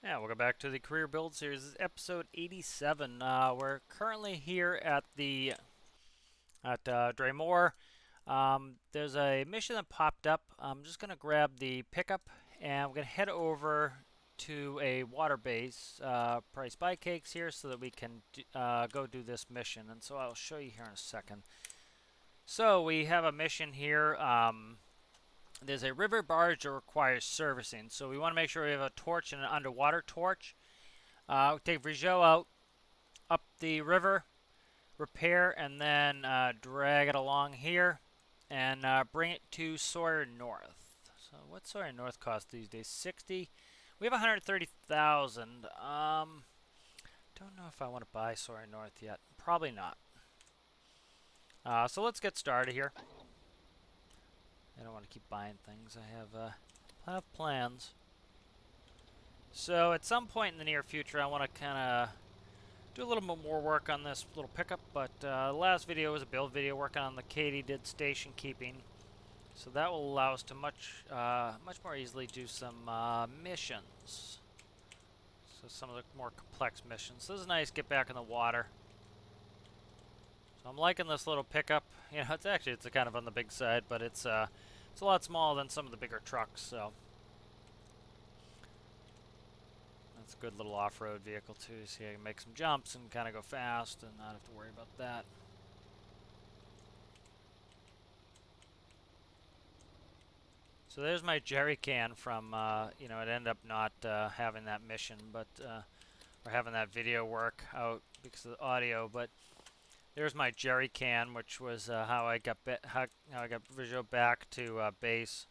Yeah, welcome back to the Career Build Series. This is episode 87. We're currently here at Draymore. There's a mission that popped up. I'm just gonna grab the pickup and we're gonna head over to a water base, price buy cakes here, so that we can go do this mission. And so I'll show you here in a second. So we have a mission here. There's a river barge that requires servicing, so we want to make sure we have a torch and an underwater torch. Take Brizo out up the river, repair, and then drag it along here and bring it to Sawyer North. So what's Sawyer North cost these days? 60. We have 130,000. Don't know if I want to buy Sawyer North yet. Probably not. So let's get started here. I don't want to keep buying things. I have plans. So at some point in the near future, I want to kind of do a little bit more work on this little pickup, but the last video was a build video working on the katydid station keeping. So that will allow us to much more easily do some missions. So some of the more complex missions. So this is nice, get back in the water. So I'm liking this little pickup. You know, it's kind of on the big side, but it's a lot smaller than some of the bigger trucks, so. That's a good little off-road vehicle too, so you can make some jumps and kind of go fast and not have to worry about that. So there's my jerry can from, it ended up not having that mission, but, or having that video work out because of the audio, but there's my jerry can, which was how I got Brizo back to base.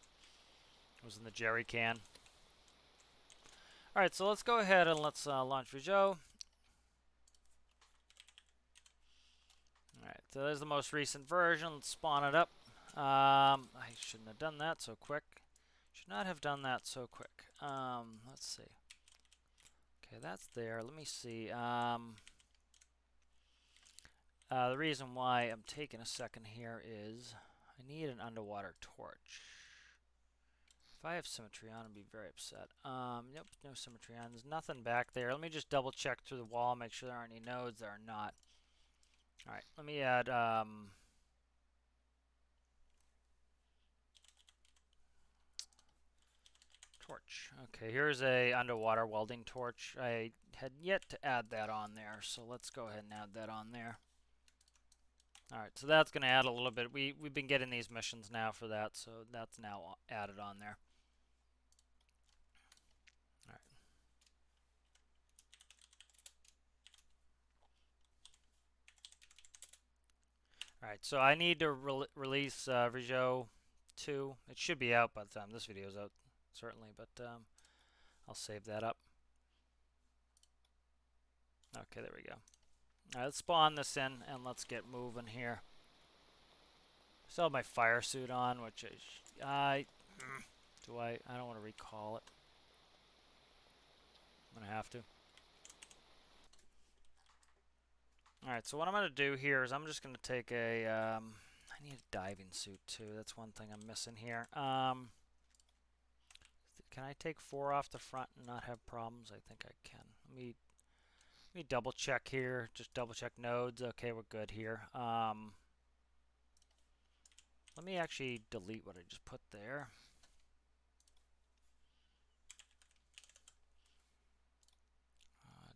It was in the jerry can. Alright, so let's go ahead and let's launch Brizo. Alright, so there's the most recent version. Let's spawn it up. I shouldn't have done that so quick. Should not have done that so quick. Let's see. Okay, that's there. Let me see. The reason why I'm taking a second here is I need an underwater torch. If I have symmetry on, I'd be very upset. Nope, no symmetry on. There's nothing back there. Let me just double check through the wall, make sure there aren't any nodes. There are not. Alright, let me add, torch. Okay, here's a underwater welding torch. I had yet to add that on there, so let's go ahead and add that on there. Alright, so that's going to add a little bit. We've been getting these missions now for that, so that's now added on there. Alright. Alright, so I need to release Brizo 2. It should be out by the time this video is out, certainly, but I'll save that up. Okay, there we go. Alright, let's spawn this in and let's get moving here. Still have my fire suit on, which I don't want to recall it. I'm gonna have to. Alright, so what I'm gonna do here is I'm just gonna take a I need a diving suit too. That's one thing I'm missing here. Can I take 4 off the front and not have problems? I think I can. Let me double check here. Just double check nodes. Okay, we're good here. Let me actually delete what I just put there.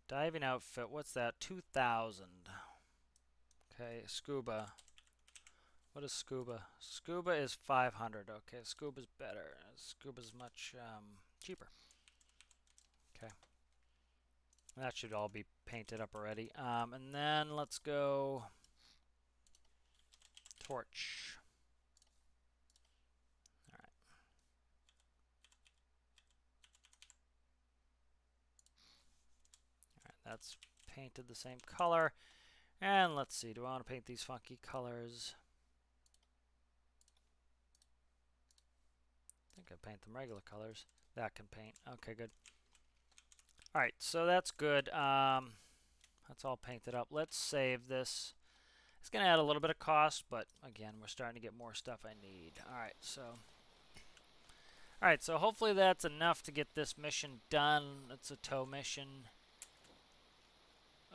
Diving outfit, what's that? 2,000. Okay, scuba. What is scuba? Scuba is 500. Okay, scuba's better. Scuba's much cheaper. Okay. That should all be painted up already. And then let's go torch. Alright. Alright, that's painted the same color. And let's see, do I want to paint these funky colors? I think I paint them regular colors. That can paint. Okay, good. Alright, so that's good. That's all painted up. Let's save this. It's going to add a little bit of cost, but again, we're starting to get more stuff I need. Alright, so Alright, so hopefully that's enough to get this mission done. It's a tow mission.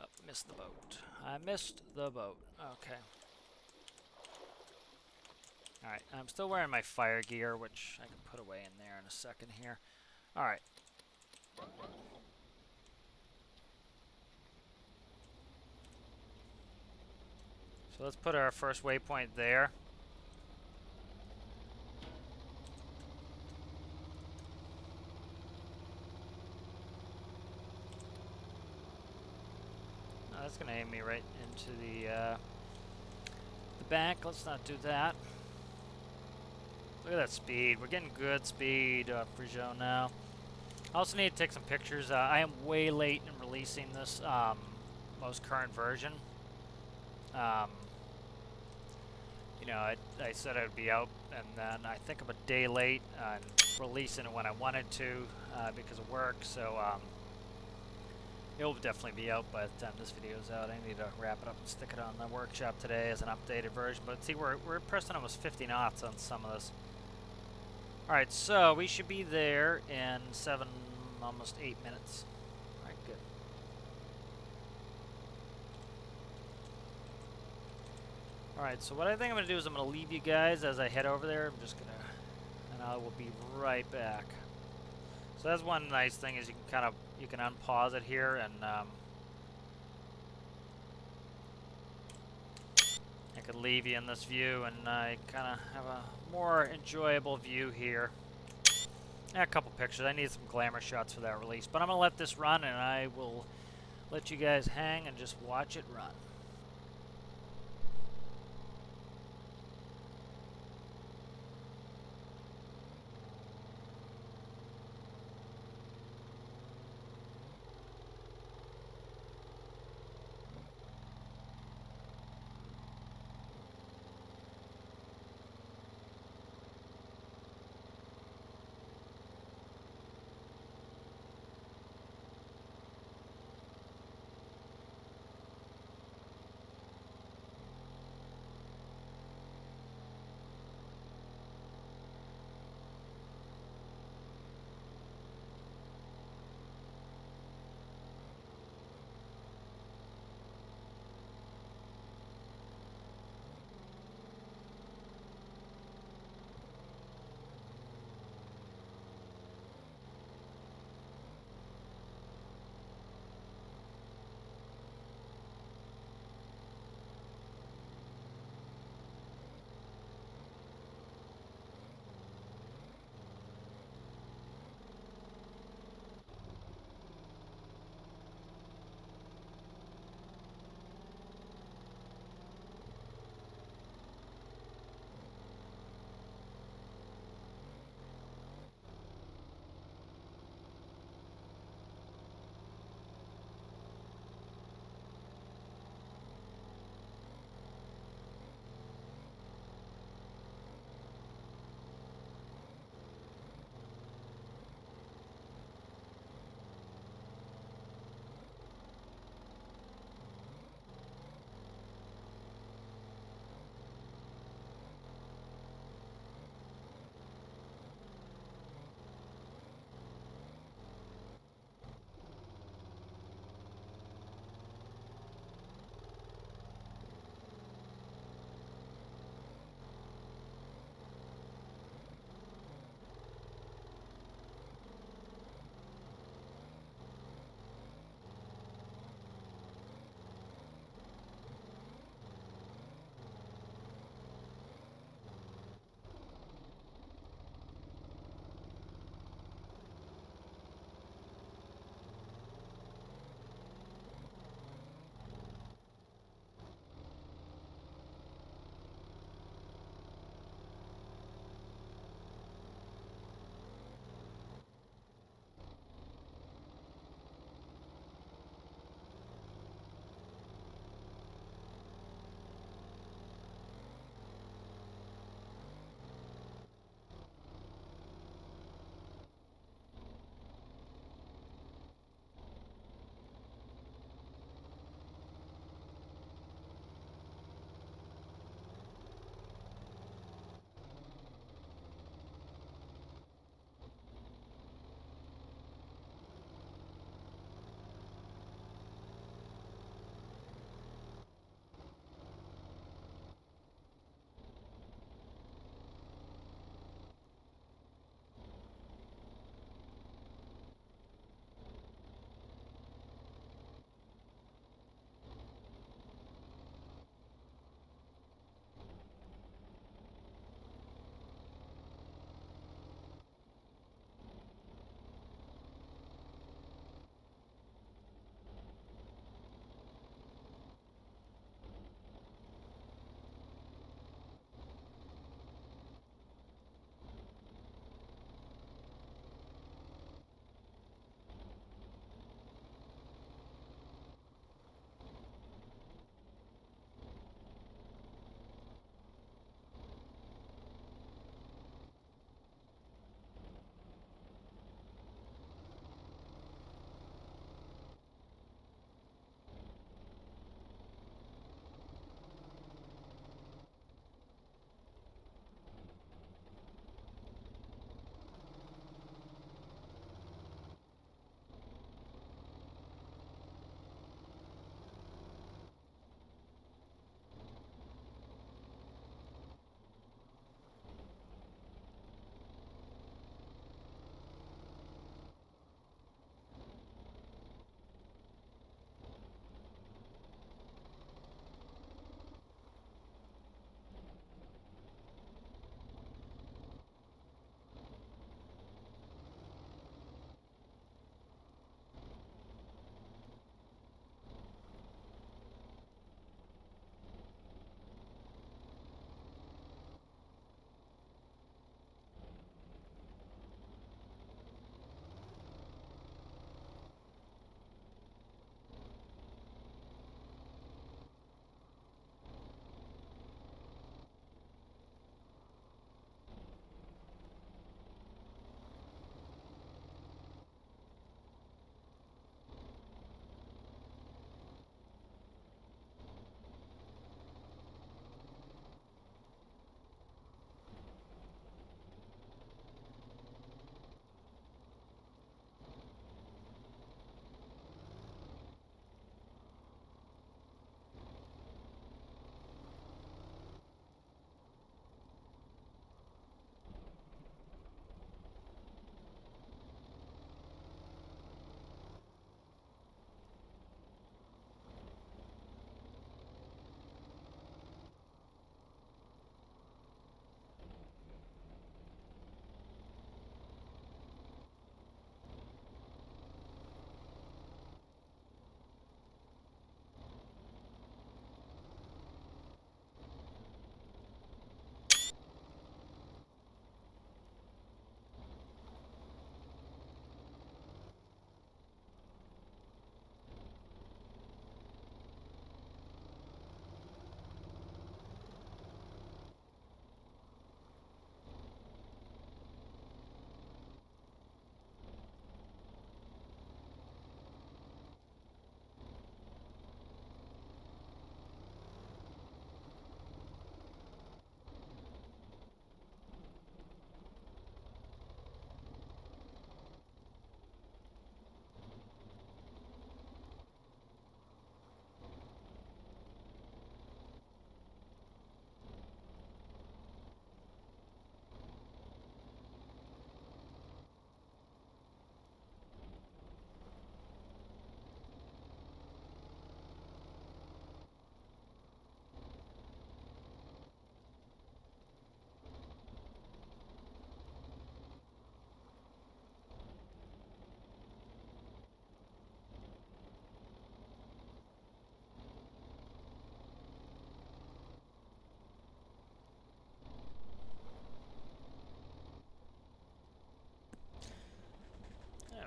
Oh, missed the boat. I missed the boat. Okay. Alright, I'm still wearing my fire gear, which I can put away in there in a second here. Alright. So let's put our first waypoint there. Oh, that's going to aim me right into the back. Let's not do that. Look at that speed. We're getting good speed off Brizo now. I also need to take some pictures. I am way late in releasing this most current version. You know, I said I'd be out, and then I think I'm a day late on releasing it when I wanted to because of work. So it will definitely be out by the time this video is out. I need to wrap it up and stick it on the workshop today as an updated version. But see, we're pressing almost 50 knots on some of this. Alright, so we should be there in 7, almost 8 minutes. Alright, good. Alright, so what I think I'm going to do is I'm going to leave you guys as I head over there. I'm just going to, and I will be right back. So that's one nice thing is you can unpause it here and I could leave you in this view and I kind of have a more enjoyable view here. A couple pictures. I need some glamour shots for that release, but I'm going to let this run and I will let you guys hang and just watch it run.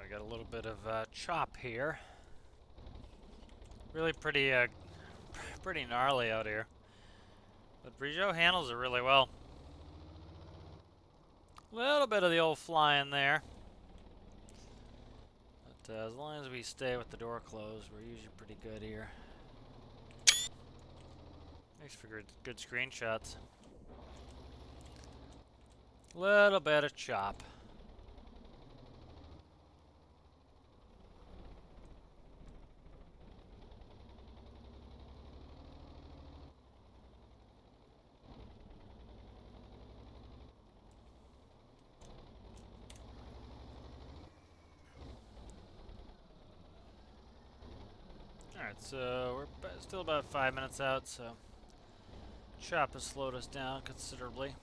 we got a little bit of chop here. Really pretty, pretty gnarly out here. But Brizo handles it really well. A little bit of the old fly in there. But as long as we stay with the door closed, we're usually pretty good here. Thanks for good screenshots. Little bit of chop. Alright, so we're still about 5 minutes out, so chop has slowed us down considerably.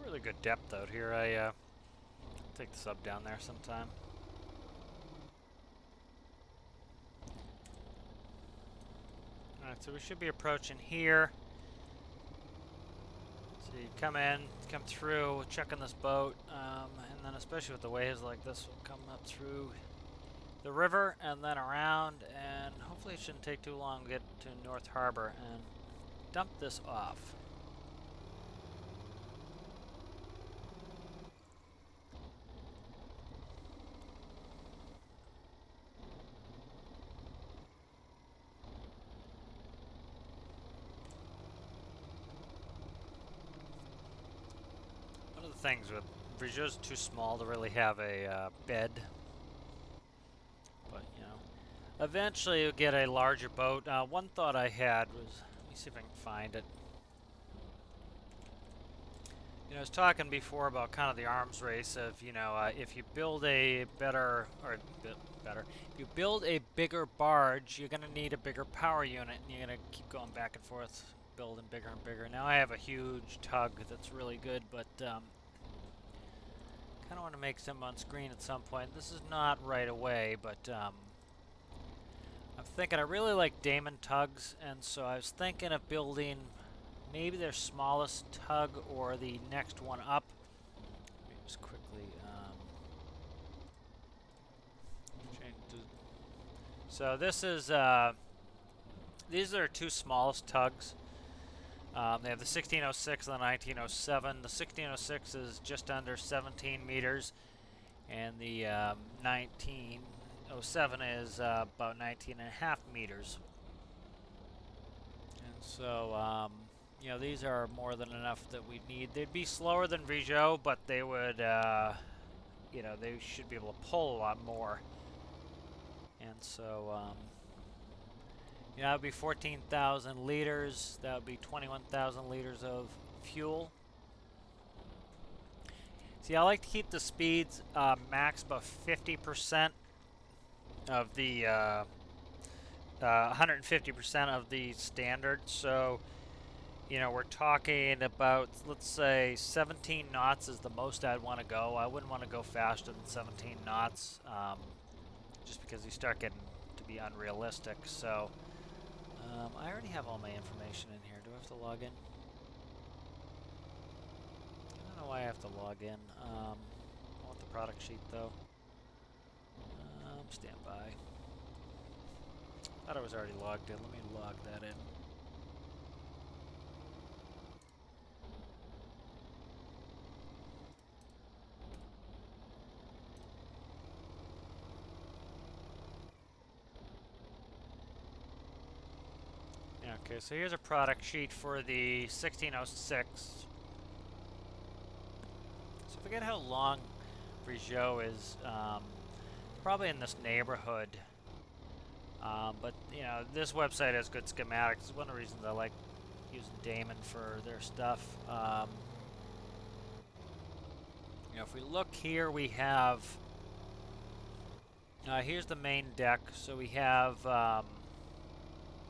Really good depth out here. I take the sub down there sometime. Alright, so we should be approaching here. So you come in, come through, check on this boat, and then especially with the waves like this, we'll come up through the river and then around, and hopefully it shouldn't take too long to get to North Harbor and dump this off. Things with Brizo's too small to really have a bed, but you know, eventually you'll get a larger boat. One thought I had was, let me see if I can find it. You know, I was talking before about kind of the arms race of, you know, if you build a better, if you build a bigger barge, you're going to need a bigger power unit, and you're going to keep going back and forth, building bigger and bigger. Now I have a huge tug that's really good, but I want to make some on screen at some point. This is not right away, but I'm thinking I really like Damon tugs, and so I was thinking of building maybe their smallest tug or the next one up. Let me just quickly change so this is these are two smallest tugs. They have the 1606 and the 1907. The 1606 is just under 17 meters, and the 1907 is about 19 and a half meters. And so, you know, these are more than enough that we need. They'd be slower than Brizo, but they would, you know, they should be able to pull a lot more. And so, yeah, that would be 14,000 liters. That would be 21,000 liters of fuel. See, I like to keep the speeds max about 50% of the 150% of the standard. So, you know, we're talking about, let's say, 17 knots is the most I'd want to go. I wouldn't want to go faster than 17 knots, just because you start getting to be unrealistic. So. I already have all my information in here. Do I have to log in? I don't know why I have to log in. I want the product sheet though. Stand by. Thought I was already logged in. Let me log that in. Okay, so here's a product sheet for the 1606. So I forget how long Brizo is, probably in this neighborhood. But, you know, this website has good schematics. It's one of the reasons I like using Damon for their stuff. You know, if we look here, we have, here's the main deck. So we have,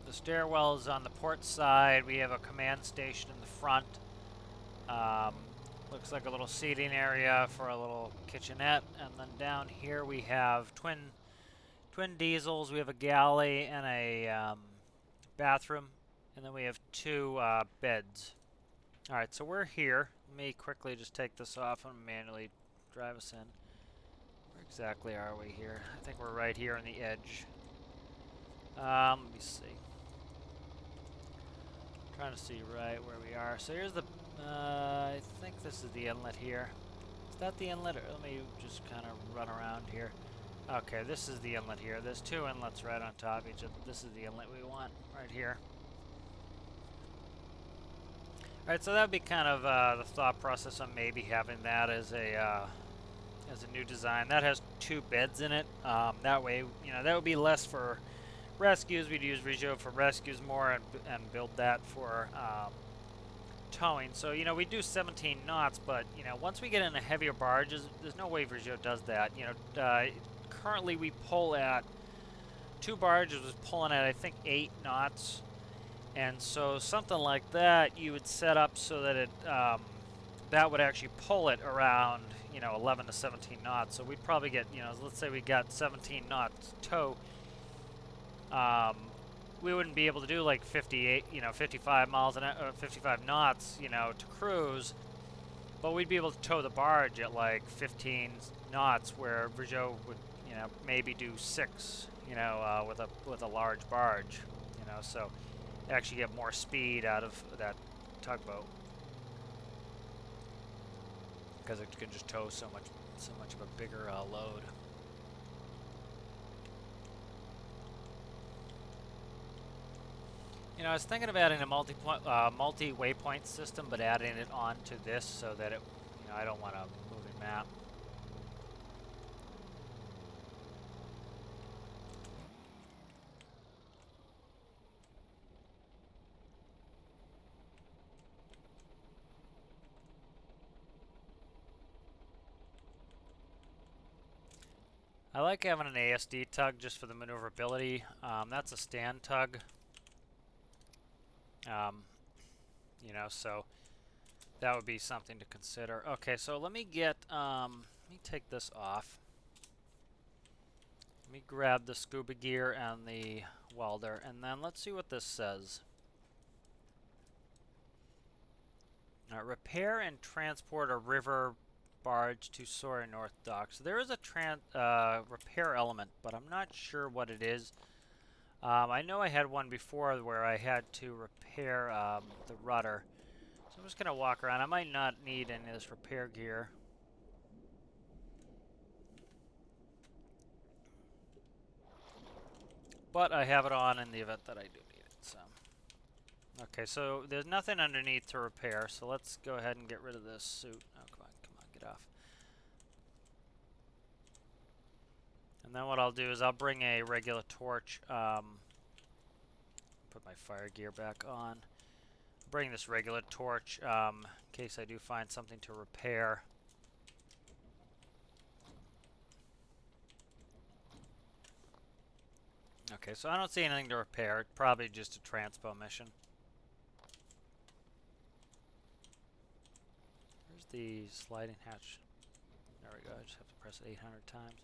the stairwell is on the port side. We have a command station in the front. Looks like a little seating area for a little kitchenette. And then down here we have twin diesels. We have a galley and a bathroom. And then we have two beds. Alright, so we're here. Let me quickly just take this off and manually drive us in. Where exactly are we here? I think we're right here on the edge. Let me see. I'm trying to see right where we are. So here's the... I think this is the inlet here. Is that the inlet? Or let me just kind of run around here. Okay, this is the inlet here. There's two inlets right on top of each other. This is the inlet we want right here. Alright, so that would be kind of the thought process on maybe having that as a new design. That has two beds in it. That way, you know, that would be less for rescues. We'd use Brizo for rescues more and build that for towing. So, you know, we do 17 knots, but, you know, once we get into heavier barges, there's no way Brizo does that. You know, currently we pull at, two barges was pulling at, I think, 8 knots. And so something like that, you would set up so that it, that would actually pull it around, you know, 11 to 17 knots. So we'd probably get, you know, let's say we got 17 knots tow. We wouldn't be able to do like 58, you know, 55 miles an hour, 55 knots, you know, to cruise, but we'd be able to tow the barge at like 15 knots, where Brizo would, you know, maybe do 6, you know, with a large barge, you know, so actually get more speed out of that tugboat because it can just tow so much of a bigger load. You know, I was thinking of adding a multi-waypoint system, but adding it onto this so that it, you know, I don't want a moving map. I like having an ASD tug just for the maneuverability. That's a stand tug. You know, so that would be something to consider. Okay, so let me get, let me take this off. Let me grab the scuba gear and the welder, and then let's see what this says. Repair and transport a river barge to Sawyer North dock. So there is a repair element, but I'm not sure what it is. I know I had one before where I had to repair the rudder. So I'm just going to walk around. I might not need any of this repair gear. But I have it on in the event that I do need it. So, okay, so there's nothing underneath to repair. So let's go ahead and get rid of this suit. Oh, come on, get off. And then what I'll do is I'll bring a regular torch. Put my fire gear back on. Bring this regular torch in case I do find something to repair. Okay, so I don't see anything to repair. Probably just a transpo mission. Where's the sliding hatch? There we go. I just have to press it 800 times.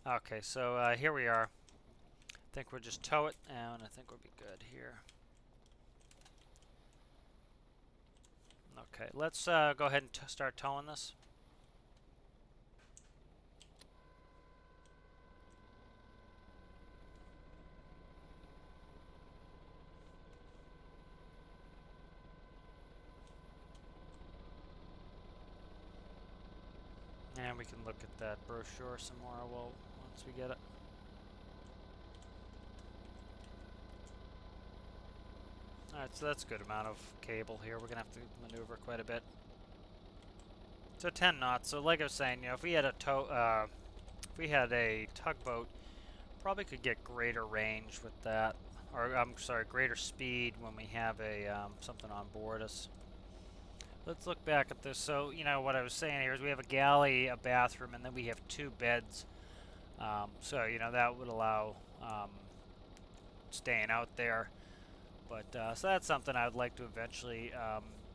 Okay, so here we are. I think we'll just tow it, and I think we'll be good here. Okay, let's go ahead and start towing this. And we can look at that brochure some more once we get it. Alright, so that's a good amount of cable here. We're going to have to maneuver quite a bit. So 10 knots. So like I was saying, you know, if we had a tugboat, probably could get greater range with that. Or, I'm sorry, greater speed when we have a something on board us. Let's look back at this. So, you know, what I was saying here is we have a galley, a bathroom, and then we have 2 beds. So, you know, that would allow staying out there. But, so that's something I would like to eventually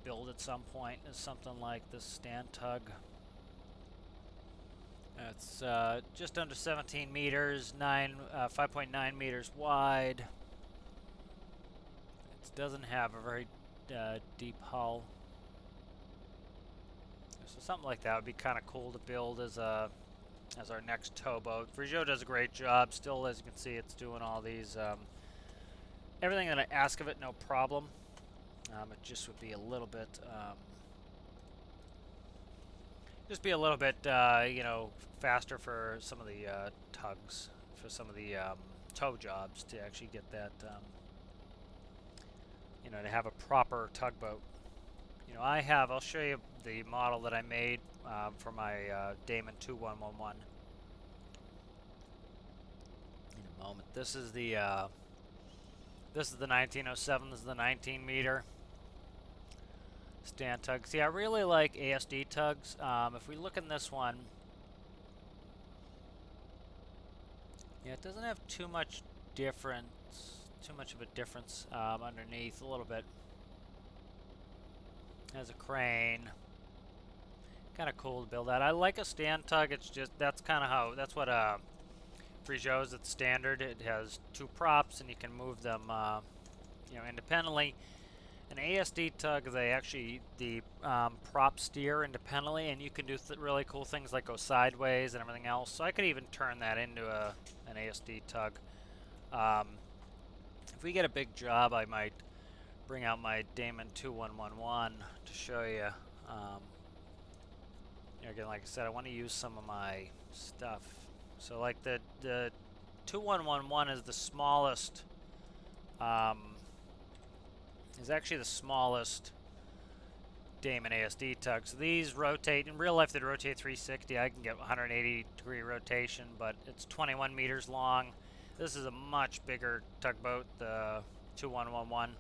build at some point, is something like this stand tug. It's just under 17 meters, 5.9 meters wide. It doesn't have a very deep hull. So something like that would be kind of cool to build as our next towboat. Brizo does a great job. Still, as you can see, it's doing all these everything that I ask of it, no problem. It just would be a little bit, you know, faster for some of the tugs, for some of the tow jobs to actually get that, you know, to have a proper tugboat. You know, I'll show you the model that I made for my Damon 2111 in a moment. This is the 1907. This is the 19 meter stand tug. See, I really like ASD tugs. If we look in this one, yeah, it doesn't have too much of a difference underneath. A little bit. Has a crane. Kind of cool to build that. I like a stand tug. It's just that's what Brizo's it's standard. It has two props and you can move them, you know, independently. An ASD tug, the props steer independently, and you can do really cool things like go sideways and everything else. So I could even turn that into an ASD tug. If we get a big job, I might bring out my Damon 2111 to show you. You know, again, like I said, I want to use some of my stuff. So like the 2111 is the smallest. Is actually the smallest Damon ASD tug. So these rotate, in real life they'd rotate 360. I can get 180-degree rotation, but it's 21 meters long. This is a much bigger tugboat, the 2111.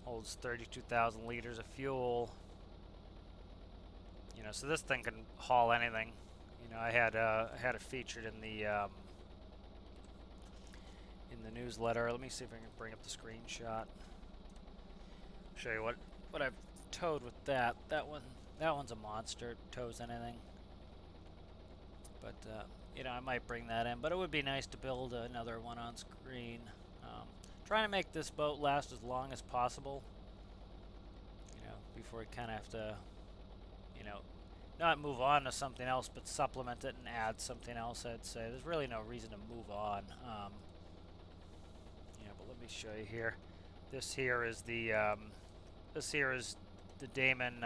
Holds 32,000 liters of fuel. You know, so this thing can haul anything. You know, I had it featured in the newsletter. Let me see if I can bring up the screenshot. Show you what I've towed with that. That one's a monster. It tows anything. But you know, I might bring that in. But it would be nice to build another one on screen. Trying to make this boat last as long as possible. You know, before we kind of have to, you know, not move on to something else, but supplement it and add something else. I'd say there's really no reason to move on. Yeah, but let me show you here. This here is the Damon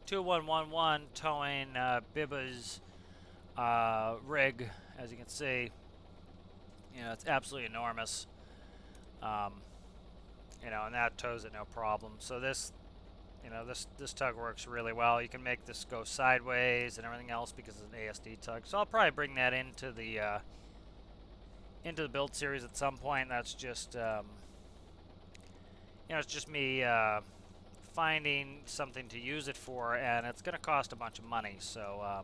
2111 towing Bibba's rig. As you can see, you know, it's absolutely enormous. You know, and that tows it no problem. So this, you know, this tug works really well. You can make this go sideways and everything else because it's an ASD tug. So I'll probably bring that into the build series at some point. That's just, you know, it's just me finding something to use it for, and it's going to cost a bunch of money. So,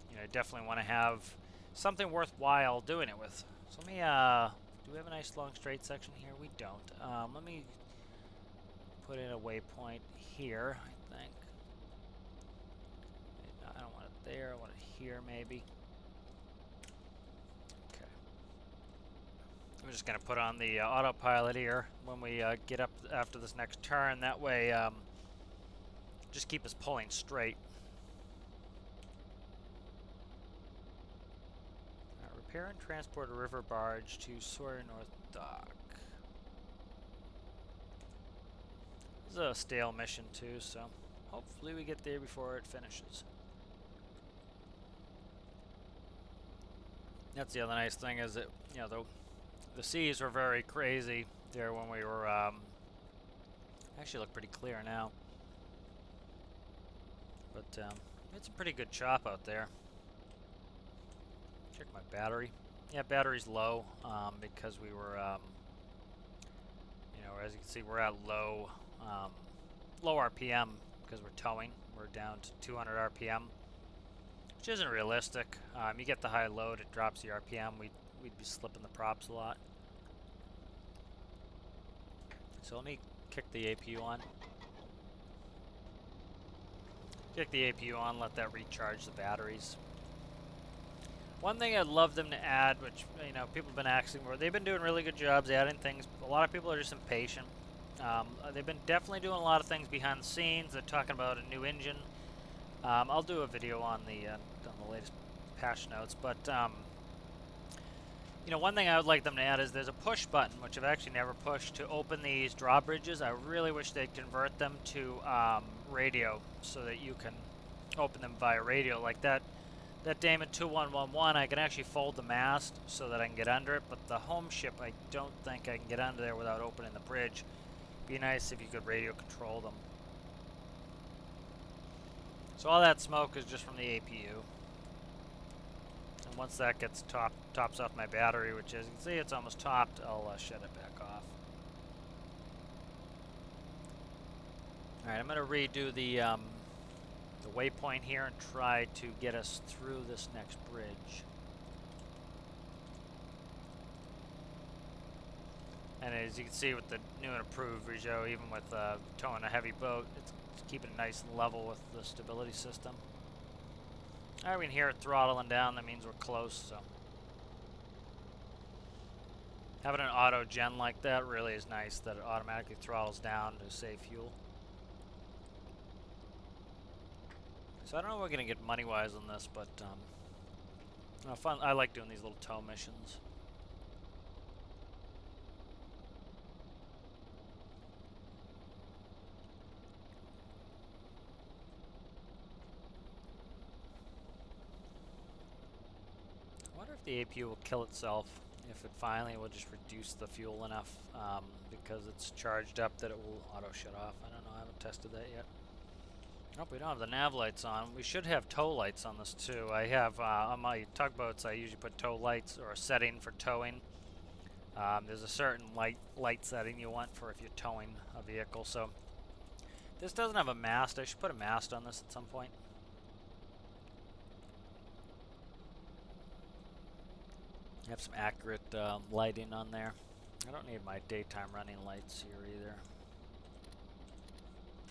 you know, I definitely want to have something worthwhile doing it with. So let me, do we have a nice long straight section here? We don't. Let me put in a waypoint here, I think. I don't want it there. I want it here, maybe. Okay. I'm just going to put on the autopilot here when we get up after this next turn. That way, just keep us pulling straight. Repair and transport a river barge to Sawyer North dock. This is a stale mission too, so hopefully we get there before it finishes. That's the other nice thing is that, you know, the seas were very crazy there when we were actually look pretty clear now. But it's a pretty good chop out there. Check my battery. Yeah, battery's low because we were, you know, as you can see, we're at low RPM because we're towing. We're down to 200 RPM, which isn't realistic. You get the high load, it drops the RPM. We'd be slipping the props a lot. So let me kick the APU on. Kick the APU on, let that recharge the batteries. One thing I'd love them to add, which, you know, people have been asking for, they've been doing really good jobs adding things. A lot of people are just impatient. They've been definitely doing a lot of things behind the scenes. They're talking about a new engine. I'll do a video on the latest patch notes, but you know, one thing I would like them to add is there's a push button, which I've actually never pushed, to open these drawbridges. I really wish they'd convert them to radio so that you can open them via radio. Like that Damon 2111, I can actually fold the mast so that I can get under it, but the home ship, I don't think I can get under there without opening the bridge. Be nice if you could radio control them. So all that smoke is just from the APU. And once that gets tops off my battery, which as you can see it's almost topped, I'll shut it back off. Alright, I'm going to redo the waypoint here and try to get us through this next bridge. And as you can see with the new and improved Brizo, even with towing a heavy boat, it's keeping it nice and level with the stability system. Alright, we can hear it throttling down, that means we're close, so. Having an auto gen like that really is nice, that it automatically throttles down to save fuel. So I don't know if we're going to get money-wise on this, but fun. I like doing these little tow missions. I wonder if the APU will kill itself, if it finally will just reduce the fuel enough because it's charged up that it will auto shut off. I don't know, I haven't tested that yet. Nope, we don't have the nav lights on. We should have tow lights on this too. I have, on my tugboats, I usually put tow lights or a setting for towing. There's a certain light setting you want for if you're towing a vehicle. So this doesn't have a mast. I should put a mast on this at some point. I have some accurate lighting on there. I don't need my daytime running lights here either.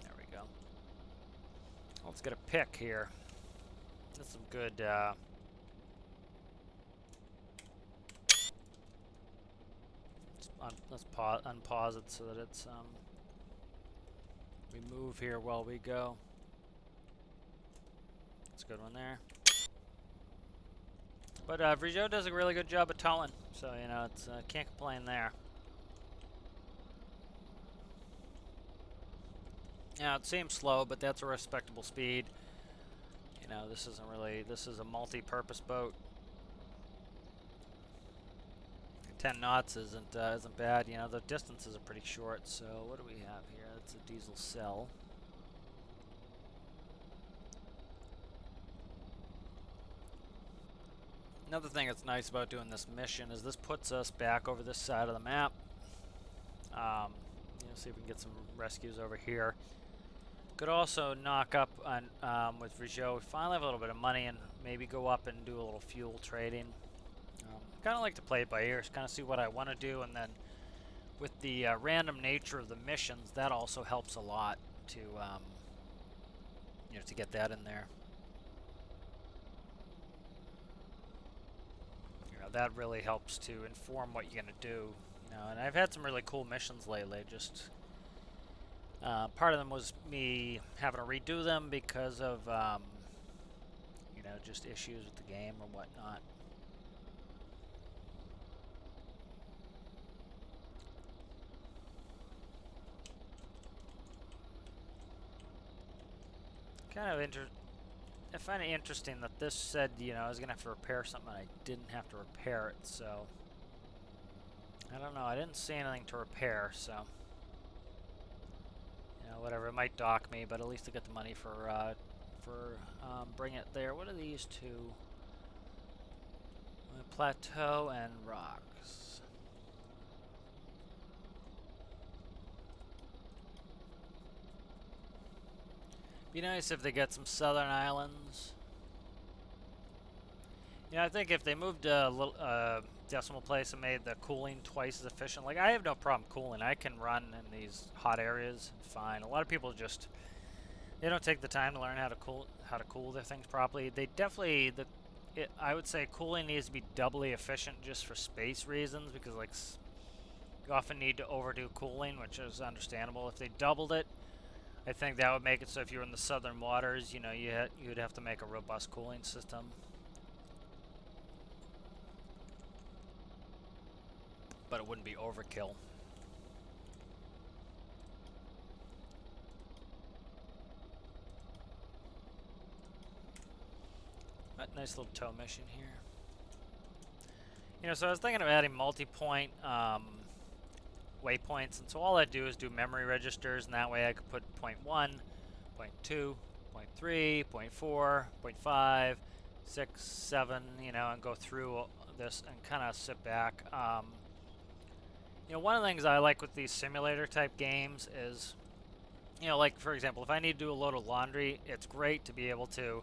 There we go. Let's get a pick here. That's some good let's unpause it so that it's we move here while we go. That's a good one there. But Brizo does a really good job of towing, so you know it's can't complain there. Now it seems slow, but that's a respectable speed. You know, this isn't really, this is a multi-purpose boat. 10 knots isn't bad. You know, the distances are pretty short. So what do we have here? That's a diesel cell. Another thing that's nice about doing this mission is this puts us back over this side of the map. You know, see if we can get some rescues over here. Could also knock up on with Brizo. We finally have a little bit of money and maybe go up and do a little fuel trading. Kind of like to play it by ear, kind of see what I want to do, and then with the random nature of the missions, that also helps a lot to you know, to get that in there. You know, that really helps to inform what you're gonna do. You know, and I've had some really cool missions lately. Just part of them was me having to redo them because of you know, just issues with the game or whatnot. Kind of I find it interesting that this said, you know, I was gonna have to repair something and I didn't have to repair it, so I don't know, I didn't see anything to repair, so you know, whatever, it might dock me, but at least I get the money for bring it there. What are these two? Plateau and rocks. Be nice if they get some southern islands. You know, I think if they moved a little decimal place and made the cooling twice as efficient, like I have no problem cooling. I can run in these hot areas fine. A lot of people just, they don't take the time to learn how to cool their things properly. They definitely, I would say cooling needs to be doubly efficient just for space reasons, because like You often need to overdo cooling, which is understandable. If they doubled it, I think that would make it so if you were in the southern waters, you know, you'd have to make a robust cooling system. But it wouldn't be overkill. But nice little tow mission here. You know, so I was thinking of adding multi-point waypoints, and so all I do is do memory registers, and that way I could put point 1, point 2, point 3, point 4, point 5, 6, 7, you know, and go through this and kind of sit back. You know, one of the things I like with these simulator type games is, you know, like for example, if I need to do a load of laundry, it's great to be able to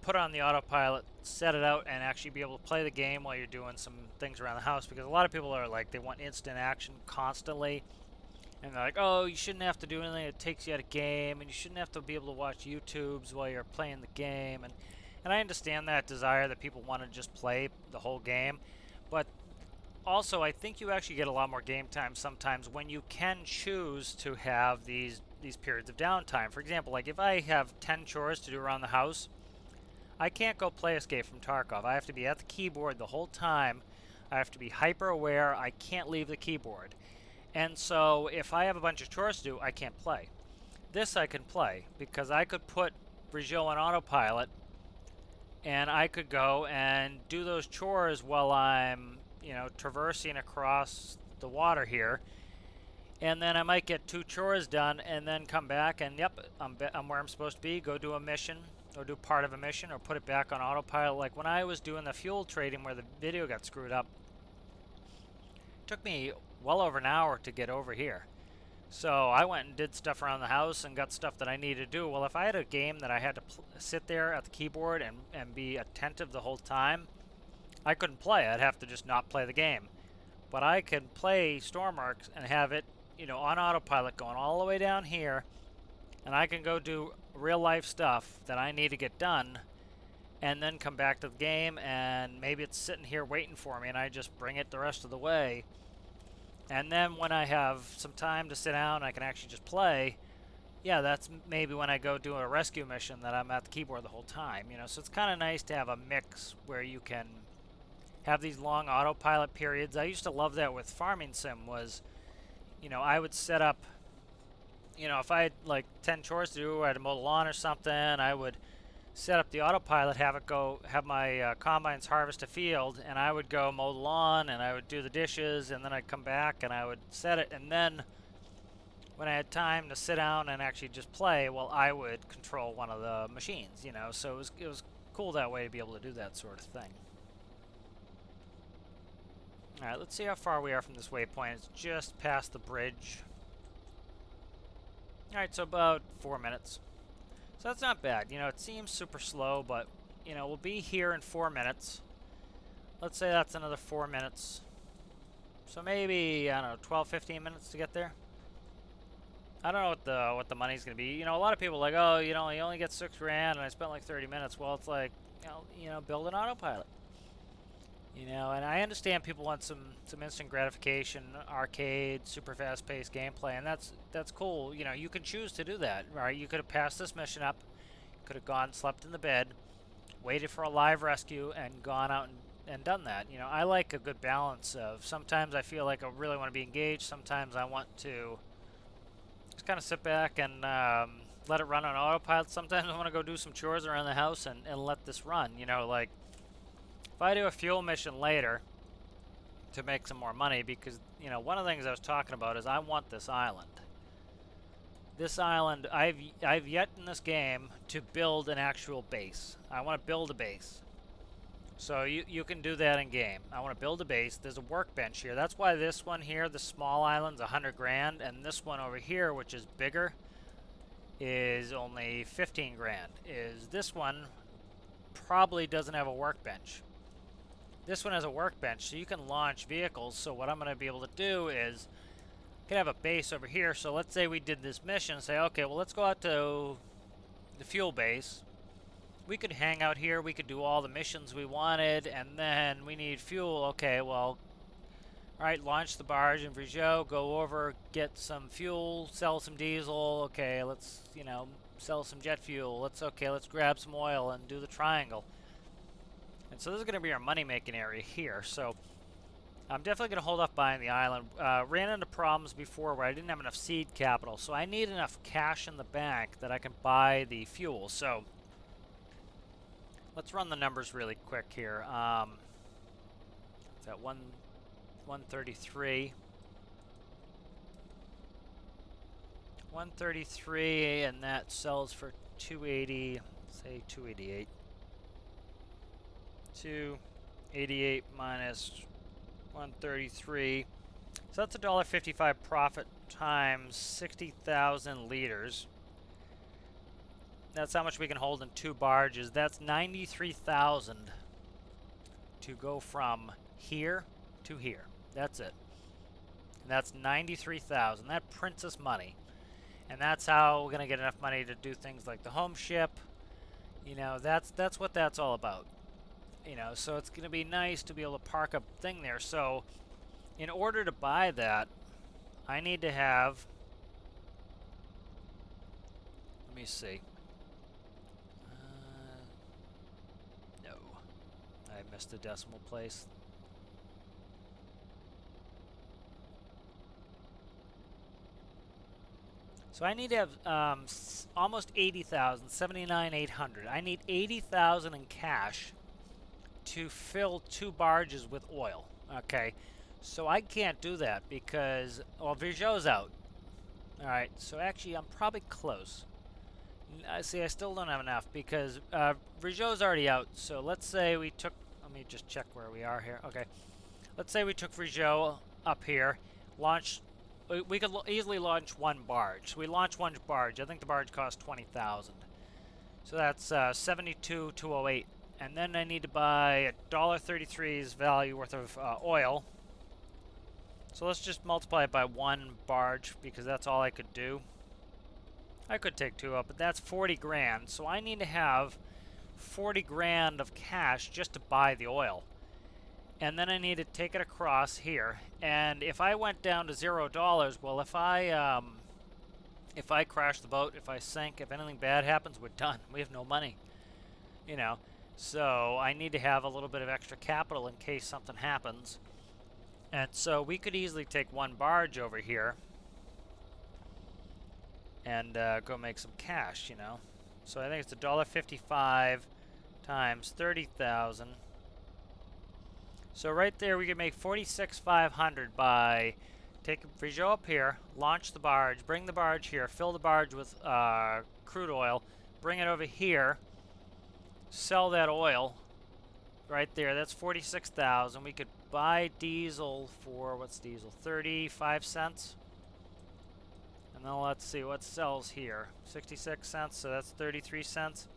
put on the autopilot, set it out, and actually be able to play the game while you're doing some things around the house, because a lot of people are like, they want instant action constantly, and they're like, oh, you shouldn't have to do anything that takes you out of game, and you shouldn't have to be able to watch YouTubes while you're playing the game, and I understand that desire that people want to just play the whole game, but also I think you actually get a lot more game time sometimes when you can choose to have these periods of downtime. For example, like if I have 10 chores to do around the house, I can't go play Escape from Tarkov. I have to be at the keyboard the whole time. I have to be hyper aware. I can't leave the keyboard. And so if I have a bunch of chores to do, I can't play. This I can play because I could put Brizo on autopilot and I could go and do those chores while I'm, you know, traversing across the water here. And then I might get 2 chores done and then come back and yep, I'm where I'm supposed to be, go do a mission or do part of a mission or put it back on autopilot. Like when I was doing the fuel trading where the video got screwed up, it took me well over an hour to get over here. So I went and did stuff around the house and got stuff that I needed to do. Well, if I had a game that I had to sit there at the keyboard and be attentive the whole time, I couldn't play. I'd have to just not play the game. But I can play Stormworks and have it, you know, on autopilot going all the way down here, and I can go do real life stuff that I need to get done and then come back to the game, and maybe it's sitting here waiting for me and I just bring it the rest of the way. And then when I have some time to sit down, I can actually just play. Yeah, that's maybe when I go do a rescue mission that I'm at the keyboard the whole time, you know. So it's kind of nice to have a mix where you can have these long autopilot periods. I used to love that with Farming Sim was, you know, I would set up, you know, if I had like 10 chores to do, I had to mow the lawn or something, I would set up the autopilot, have it go, have my combines harvest a field, and I would go mow the lawn, and I would do the dishes, and then I'd come back, and I would set it, and then when I had time to sit down and actually just play, well, I would control one of the machines, you know, so it was cool that way to be able to do that sort of thing. Alright, let's see how far we are from this waypoint. It's just past the bridge. Alright, so about 4 minutes. So that's not bad. You know, it seems super slow, but, you know, we'll be here in 4 minutes. Let's say that's another 4 minutes. So maybe, I don't know, 12, 15 minutes to get there. I don't know what the money's going to be. You know, a lot of people are like, oh, you know, you only get $6 grand and I spent like 30 minutes. Well, it's like, you know, build an autopilot. You know, and I understand people want some instant gratification, arcade, super fast-paced gameplay, and that's cool. You know, you can choose to do that, right? You could have passed this mission up, could have gone, slept in the bed, waited for a live rescue, and gone out and done that. You know, I like a good balance of sometimes I feel like I really want to be engaged, sometimes I want to just kind of sit back and let it run on autopilot. Sometimes I want to go do some chores around the house and let this run, you know, like if I do a fuel mission later to make some more money, because, you know, one of the things I was talking about is I want this island. This island, I've yet in this game to build an actual base. I want to build a base. So you can do that in game. I want to build a base. There's a workbench here. That's why this one here, the small island's 100 grand, and this one over here, which is bigger, is only 15 grand. This one probably doesn't have a workbench. This one has a workbench, so you can launch vehicles. So what I'm going to be able to do is I can have a base over here. So let's say we did this mission and say, okay, well, let's go out to the fuel base. We could hang out here. We could do all the missions we wanted, and then we need fuel. Okay, well, Alright, launch the barge in Brizo, go over, get some fuel, sell some diesel. Okay, let's, you know, sell some jet fuel. Let's grab some oil and do the triangle. And so this is going to be our money-making area here. So I'm definitely going to hold off buying the island. Ran into problems before where I didn't have enough seed capital, so I need enough cash in the bank that I can buy the fuel. So let's run the numbers really quick here. It's at 133. 133, and that sells for 280, say 288. 288 minus 133. So that's $1.55 profit times 60,000 liters. That's how much we can hold in 2 barges. That's 93,000 to go from here to here. That's it. And that's 93,000. That prints us money. And that's how we're going to get enough money to do things like the home ship. You know, that's what that's all about. You know, so it's going to be nice to be able to park a thing there. So in order to buy that, I need to have, let me see. No, I missed a decimal place. So I need to have almost 80,000, 79,800. I need 80,000 in cash to fill 2 barges with oil. Okay, so I can't do that because, well, Brizo's out. All right, so actually I'm probably close. See, I still don't have enough because Brizo's already out. So let's say we took, let me just check where we are here. Okay, let's say we took Brizo up here, launched. We could easily launch 1 barge. So we launch 1 barge. I think the barge costs 20,000. So that's 72,208. And then I need to buy $1.33's value worth of oil. So let's just multiply it by 1 barge because that's all I could do. I could take 2 up, but that's 40 grand. So I need to have 40 grand of cash just to buy the oil. And then I need to take it across here. And if I went down to $0, well, if I crash the boat, if I sink, if anything bad happens, we're done. We have no money, you know. So I need to have a little bit of extra capital in case something happens. And so we could easily take 1 barge over here and go make some cash, you know. So I think it's $1.55 times 30,000. So right there we can make 46,500 by taking Brizo up here, launch the barge, bring the barge here, fill the barge with crude oil, bring it over here, sell that oil right there. That's 46,000. We could buy diesel for, what's diesel, 35 cents. And then let's see what sells here. 66 cents, so that's 33 cents.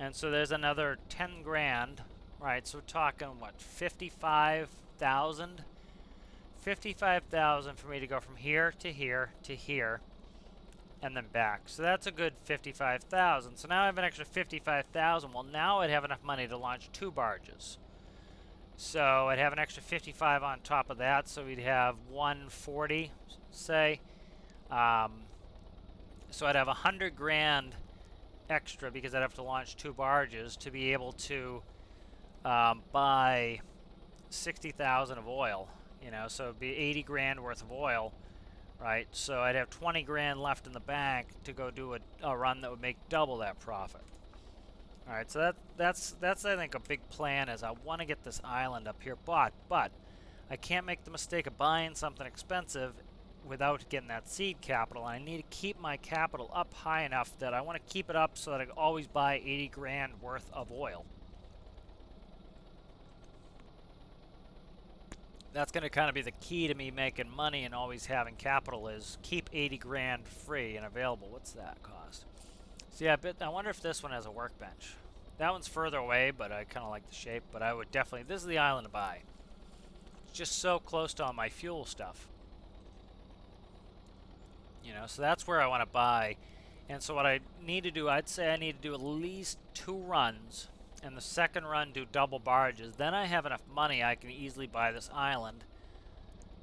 And so there's another 10 grand, right? So we're talking, what, 55,000? 55,000 for me to go from here to here to here and then back. So that's a good 55,000. So now I have an extra 55,000. Well, now I'd have enough money to launch 2 barges. So I'd have an extra 55 on top of that. So we'd have 140, say. So I'd have 100 grand extra because I'd have to launch 2 barges to be able to buy 60,000 of oil, you know, so it'd be 80 grand worth of oil, right? So I'd have 20 grand left in the bank to go do a run that would make double that profit. All right, so that's I think a big plan is I want to get this island up here, but I can't make the mistake of buying something expensive without getting that seed capital. I need to keep my capital up high enough that I want to keep it up so that I can always buy 80 grand worth of oil. That's going to kind of be the key to me making money and always having capital is keep 80 grand free and available. What's that cost? So yeah, I wonder if this one has a workbench. That one's further away, but I kind of like the shape. But I would definitely, this is the island to buy. It's just so close to all my fuel stuff. You know, so that's where I want to buy. And so what I need to do, I'd say I need to do at least 2 runs, and the second run do double barges. Then I have enough money I can easily buy this island.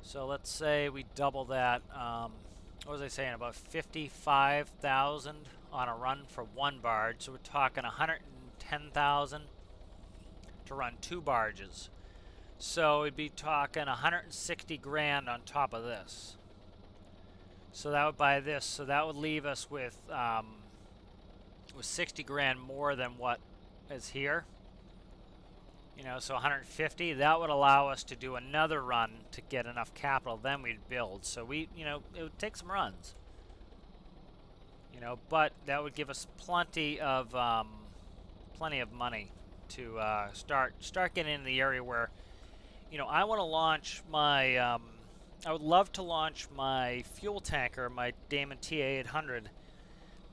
So let's say we double that. What was I saying? About 55,000 on a run for 1 barge. So we're talking 110,000 to run 2 barges. So we'd be talking 160 grand on top of this. So that would buy this. So that would leave us with 60 grand more than what is here. You know, so 150. That would allow us to do another run to get enough capital. Then we'd build. So we, you know, it would take some runs. You know, but that would give us plenty of money to start getting in the area where, you know, I want to launch my. I would love to launch my fuel tanker, my Damon TA800.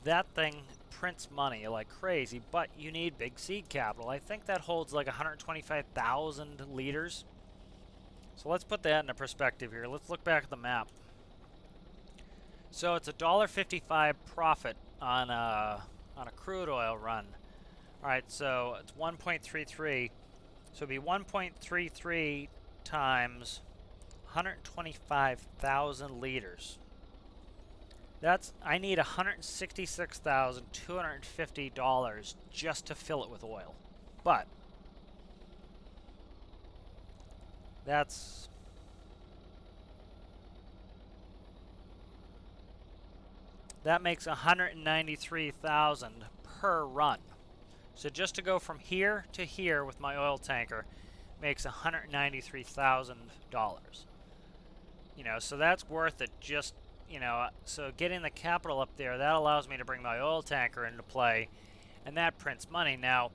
That thing prints money like crazy, but you need big seed capital. I think that holds like 125,000 liters. So let's put that into perspective here. Let's look back at the map. So it's a $1.55 profit on a crude oil run. All right, so it's 1.33. So it'd be 1.33 times 125,000 liters. I need $166,250 just to fill it with oil. But that makes 193,000 per run. So just to go from here to here with my oil tanker makes $193,000. You know, so that's worth it. Just, you know, so getting the capital up there, that allows me to bring my oil tanker into play, and that prints money. Now,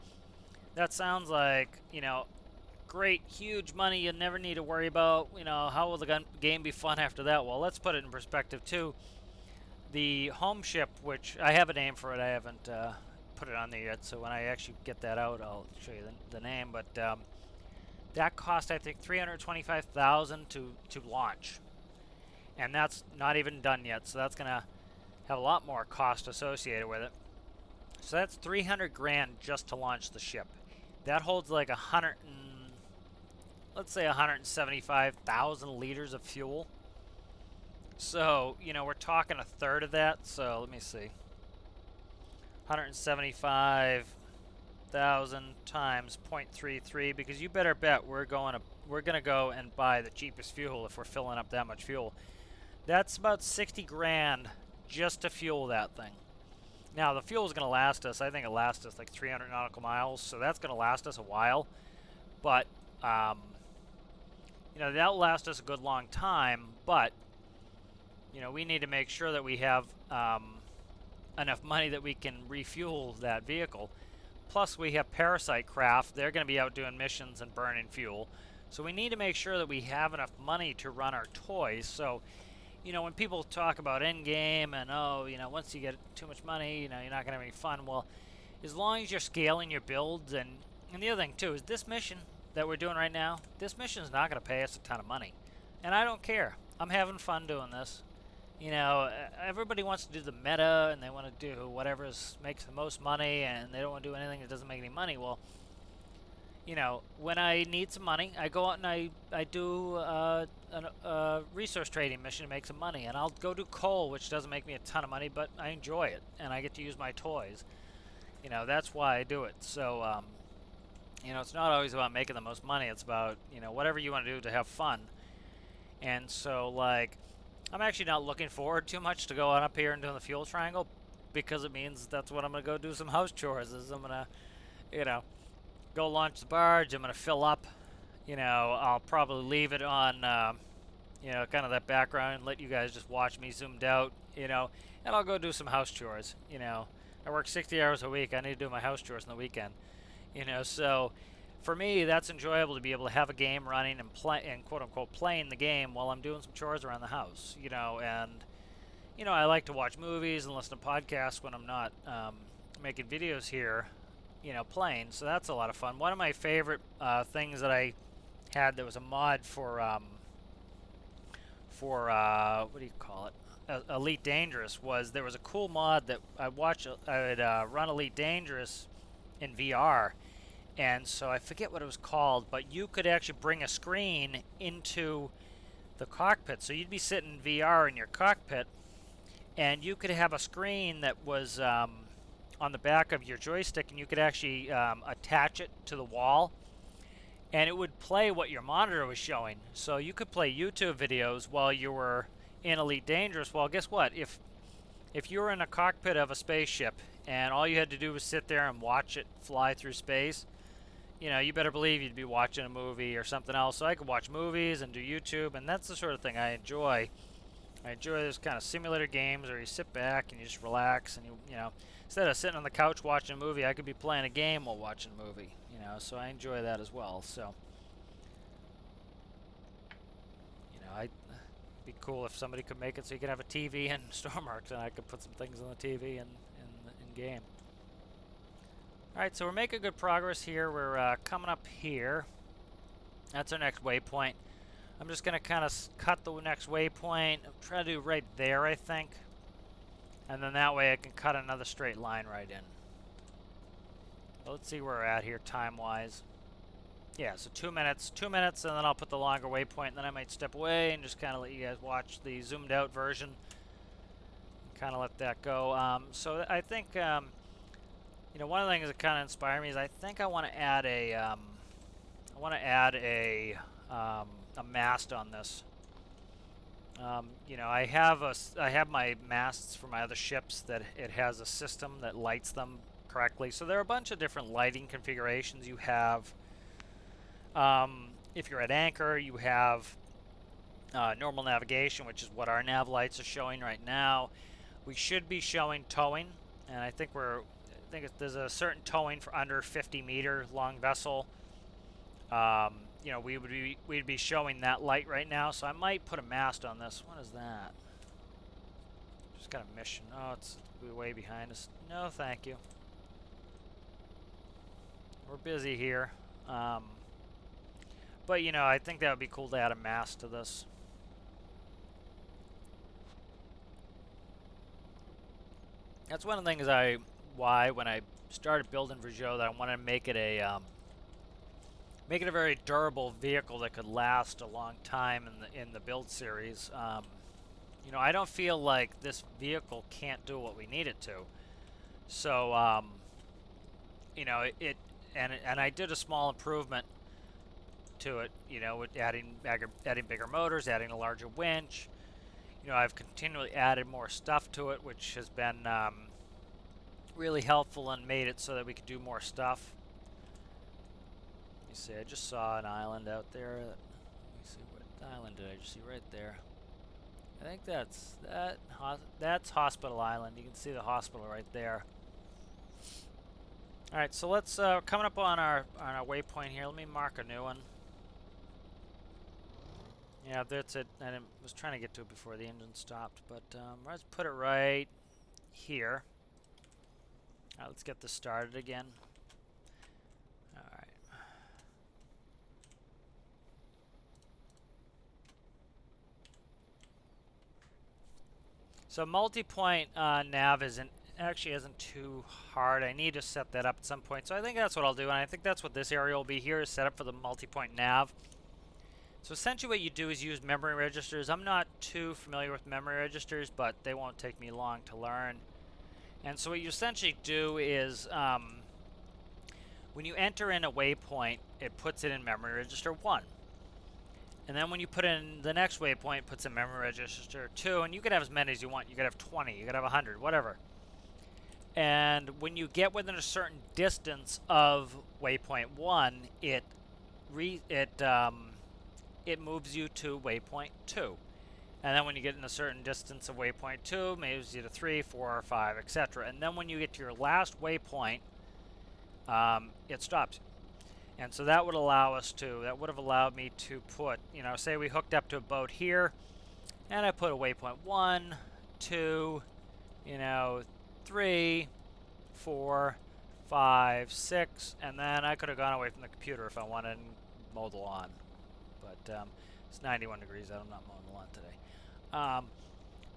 that sounds like, you know, great, huge money you never need to worry about. You know, how will the game be fun after that? Well, let's put it in perspective too. The home ship, which I have a name for it, I haven't put it on there yet, so when I actually get that out, I'll show you the name. But that cost, I think, $325,000 to launch. And that's not even done yet, so that's going to have a lot more cost associated with it. So that's 300 grand just to launch the ship. That holds like let's say 175,000 liters of fuel. So, you know, we're talking a third of that. So let me see. 175,000 times 0.33, because you better bet we're gonna go and buy the cheapest fuel if we're filling up that much fuel. That's about 60 grand just to fuel that thing. Now, the fuel is going to last us, I think it lasts us like 300 nautical miles, so that's going to last us a while. But, you know, that'll last us a good long time, but, you know, we need to make sure that we have enough money that we can refuel that vehicle. Plus, we have parasite craft. They're going to be out doing missions and burning fuel. So we need to make sure that we have enough money to run our toys. So, you know, when people talk about endgame and, oh, you know, once you get too much money, you know, you're not going to have any fun. Well, as long as you're scaling your builds, and the other thing, too, is this mission that we're doing right now, this mission is not going to pay us a ton of money. And I don't care. I'm having fun doing this. You know, everybody wants to do the meta, and they want to do whatever makes the most money, and they don't want to do anything that doesn't make any money. Well, you know, when I need some money, I go out and I do a resource trading mission to make some money. And I'll go do coal, which doesn't make me a ton of money, but I enjoy it. And I get to use my toys. You know, that's why I do it. So, you know, it's not always about making the most money. It's about, you know, whatever you want to do to have fun. And so, like, I'm actually not looking forward too much to going up here and doing the fuel triangle, because it means that's what I'm going to go do some house chores. Is I'm going to, you know, go launch the barge. I'm going to fill up. You know, I'll probably leave it on, you know, kind of that background and let you guys just watch me zoomed out, you know, and I'll go do some house chores. You know, I work 60 hours a week. I need to do my house chores on the weekend, you know, so for me, that's enjoyable to be able to have a game running and play and quote unquote playing the game while I'm doing some chores around the house, you know, and, you know, I like to watch movies and listen to podcasts when I'm not making videos here, you know, playing. So that's a lot of fun. One of my favorite things that I had that was a mod for what do you call it? Elite Dangerous was there was a cool mod that I watched. I would run Elite Dangerous in VR, and so I forget what it was called, but you could actually bring a screen into the cockpit. So you'd be sitting in VR in your cockpit, and you could have a screen that was on the back of your joystick, and you could actually attach it to the wall, and it would play what your monitor was showing. So you could play YouTube videos while you were in Elite Dangerous. Well, guess what? If you were in a cockpit of a spaceship and all you had to do was sit there and watch it fly through space, you know, you better believe you'd be watching a movie or something else. So I could watch movies and do YouTube, and that's the sort of thing I enjoy. I enjoy those kind of simulator games where you sit back and you just relax, and you know, instead of sitting on the couch watching a movie, I could be playing a game while watching a movie. You know, so I enjoy that as well. So, you know, it'd be cool if somebody could make it so you could have a TV in Stormworks, and I could put some things on the TV in game. All right, so we're making good progress here. We're coming up here. That's our next waypoint. I'm just going to kind of cut the next waypoint. I'm trying to do right there, I think. And then that way I can cut another straight line right in. So let's see where we're at here time-wise. Yeah, so 2 minutes. 2 minutes, and then I'll put the longer waypoint, and then I might step away and just kind of let you guys watch the zoomed-out version. Kind of let that go. So I think, you know, one of the things that kind of inspired me is I think I want to add a mast on this. You know, I have my masts for my other ships that it has a system that lights them correctly. So there are a bunch of different lighting configurations you have. If you're at anchor, you have normal navigation, which is what our nav lights are showing right now. We should be showing towing, and I think there's a certain towing for under 50-meter long vessel. You know, we'd be showing that light right now, so I might put a mast on this. What is that? Just got a mission. Oh, it's way behind us. No, thank you. We're busy here. But, you know, I think that would be cool to add a mast to this. That's one of the things why when I started building Brizo, that I want to make it a very durable vehicle that could last a long time in the build series. You know, I don't feel like this vehicle can't do what we need it to. So, you know, and I did a small improvement to it. You know, with adding bigger motors, adding a larger winch. You know, I've continually added more stuff to it, which has been really helpful and made it so that we could do more stuff. Let me see, I just saw an island out there. Let me see, what island did I just see right there? I think that's Hospital Island. You can see the hospital right there. All right, so let's coming up on our waypoint here. Let me mark a new one. Yeah, that's it. I was trying to get to it before the engine stopped, but let's put it right here. All right, let's get this started again. All right. So multi-point nav actually isn't too hard. I need to set that up at some point. So I think that's what I'll do, and I think that's what this area will be here, is set up for the multi-point nav. So essentially what you do is use memory registers. I'm not too familiar with memory registers, but they won't take me long to learn. And so what you essentially do is when you enter in a waypoint, it puts it in memory register 1. And then when you put in the next waypoint, it puts in memory register 2. And you could have as many as you want. You could have 20, you could have 100, whatever. And when you get within a certain distance of waypoint 1, it moves you to waypoint 2. And then when you get in a certain distance of waypoint 2, it moves you to 3, 4, 5, etc. And then when you get to your last waypoint, it stops you. And so that would have allowed me to put, you know, say we hooked up to a boat here, and I put a waypoint 1, 2, you know, 3, 4, 5, 6, and then I could have gone away from the computer if I wanted and mowed the lawn. But it's 91 degrees out. I'm not mowing the lawn today.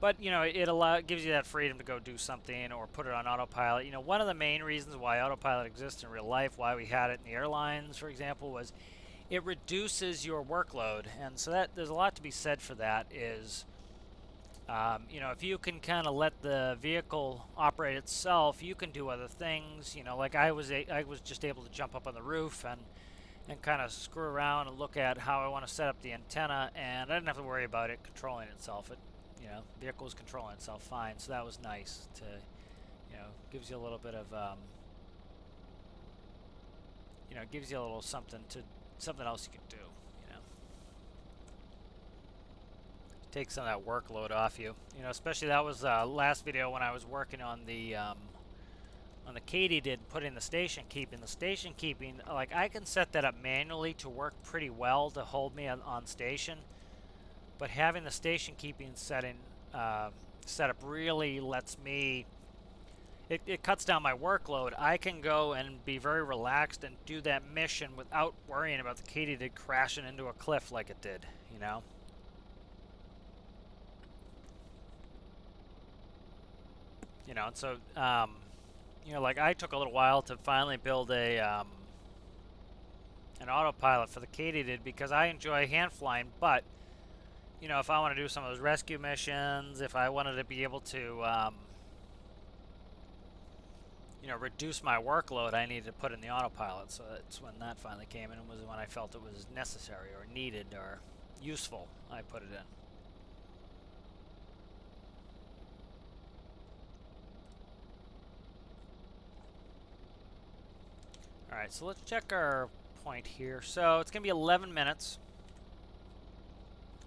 But it gives you that freedom to go do something or put it on autopilot. One of the main reasons why autopilot exists in real life, why we had it in the airlines, for example, was it reduces your workload, and so that there's a lot to be said for that. If you can kind of let the vehicle operate itself, you can do other things. Like I was just able to jump up on the roof and kind of screw around and look at how I want to set up the antenna, and I didn't have to worry about it controlling itself. The vehicle was controlling itself fine, so that was nice. Gives you a little bit of, gives you a little something else you can do. Take some of that workload off you. Especially that was last video when I was working on the katydid, putting the station keeping. The station keeping, like I can set that up manually to work pretty well to hold me on station, but having the station keeping setting set up really lets me. It cuts down my workload. I can go and be very relaxed and do that mission without worrying about the katydid crashing into a cliff like it did. And so, like I took a little while to finally build an autopilot for the katydid because I enjoy hand flying. But if I want to do some of those rescue missions, if I wanted to be able to, reduce my workload, I needed to put in the autopilot. So that's when that finally came in, and was when I felt it was necessary or needed or useful. I put it in. Alright, so let's check our point here. So it's going to be 11 minutes.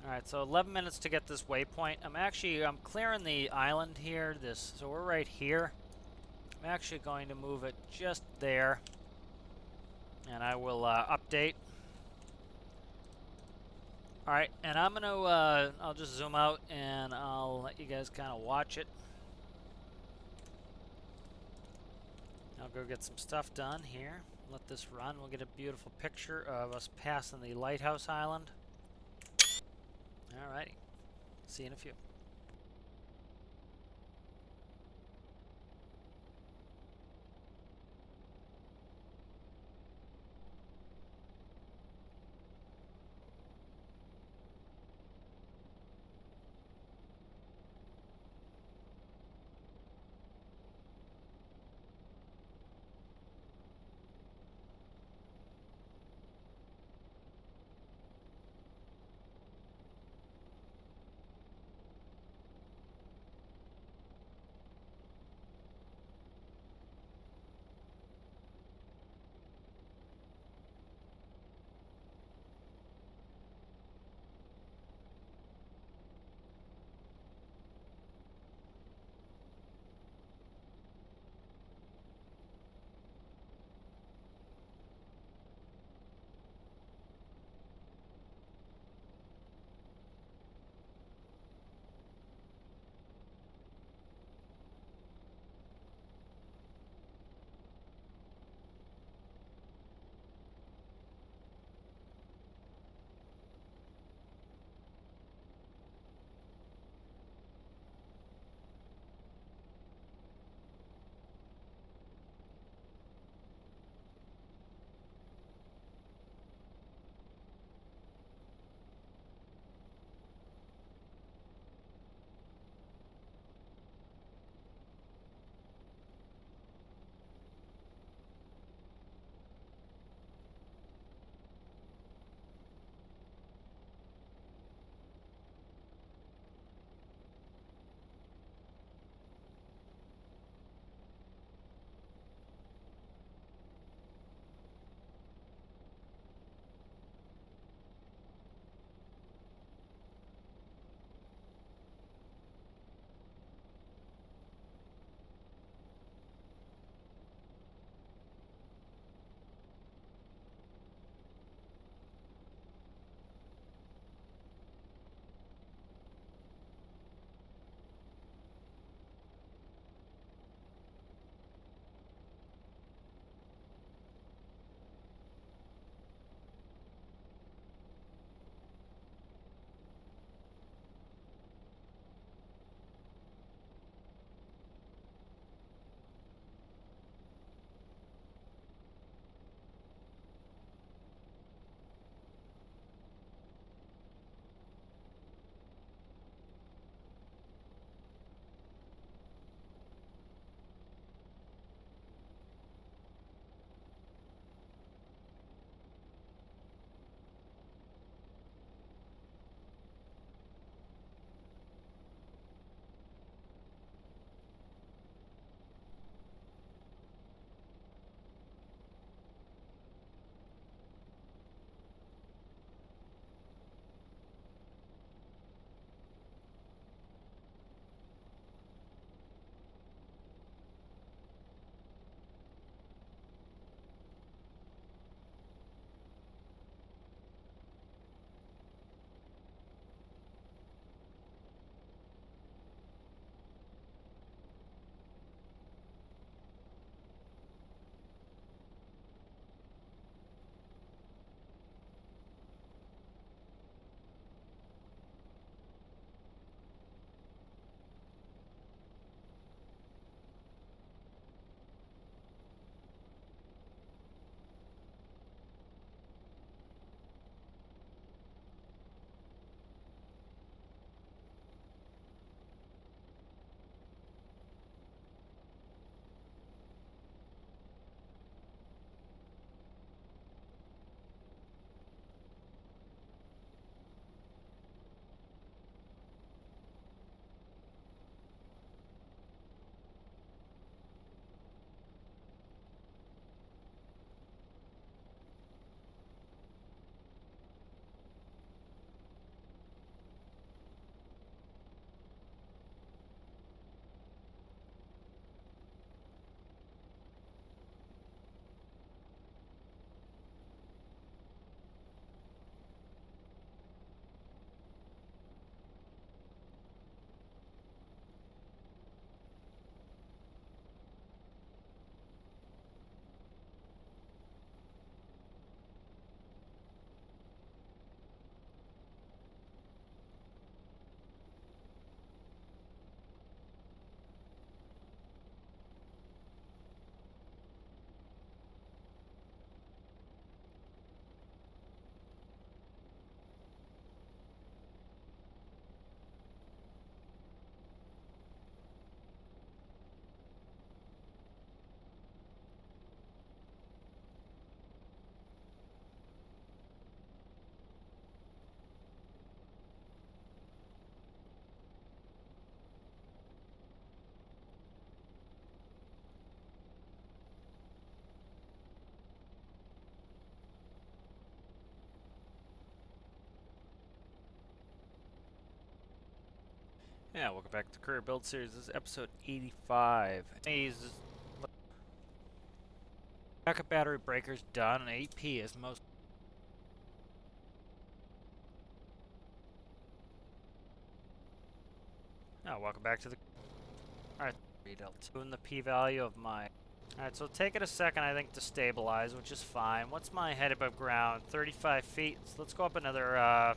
Alright, so 11 minutes to get this waypoint. I'm clearing the island here. So we're right here. I'm actually going to move it just there. And I will update. Alright, and I'm going to, I'll just zoom out and I'll let you guys kind of watch it. I'll go get some stuff done here. Let this run. We'll get a beautiful picture of us passing the lighthouse island. Alrighty. See you in a few. Yeah, welcome back to Career Build Series. This is episode 85. Backup battery breakers done, and 8P is most. Oh, welcome back to the. Alright, doing the P value of my. Alright, so take it a second, I think, to stabilize, which is fine. What's my head above ground? 35 feet. So let's go up another.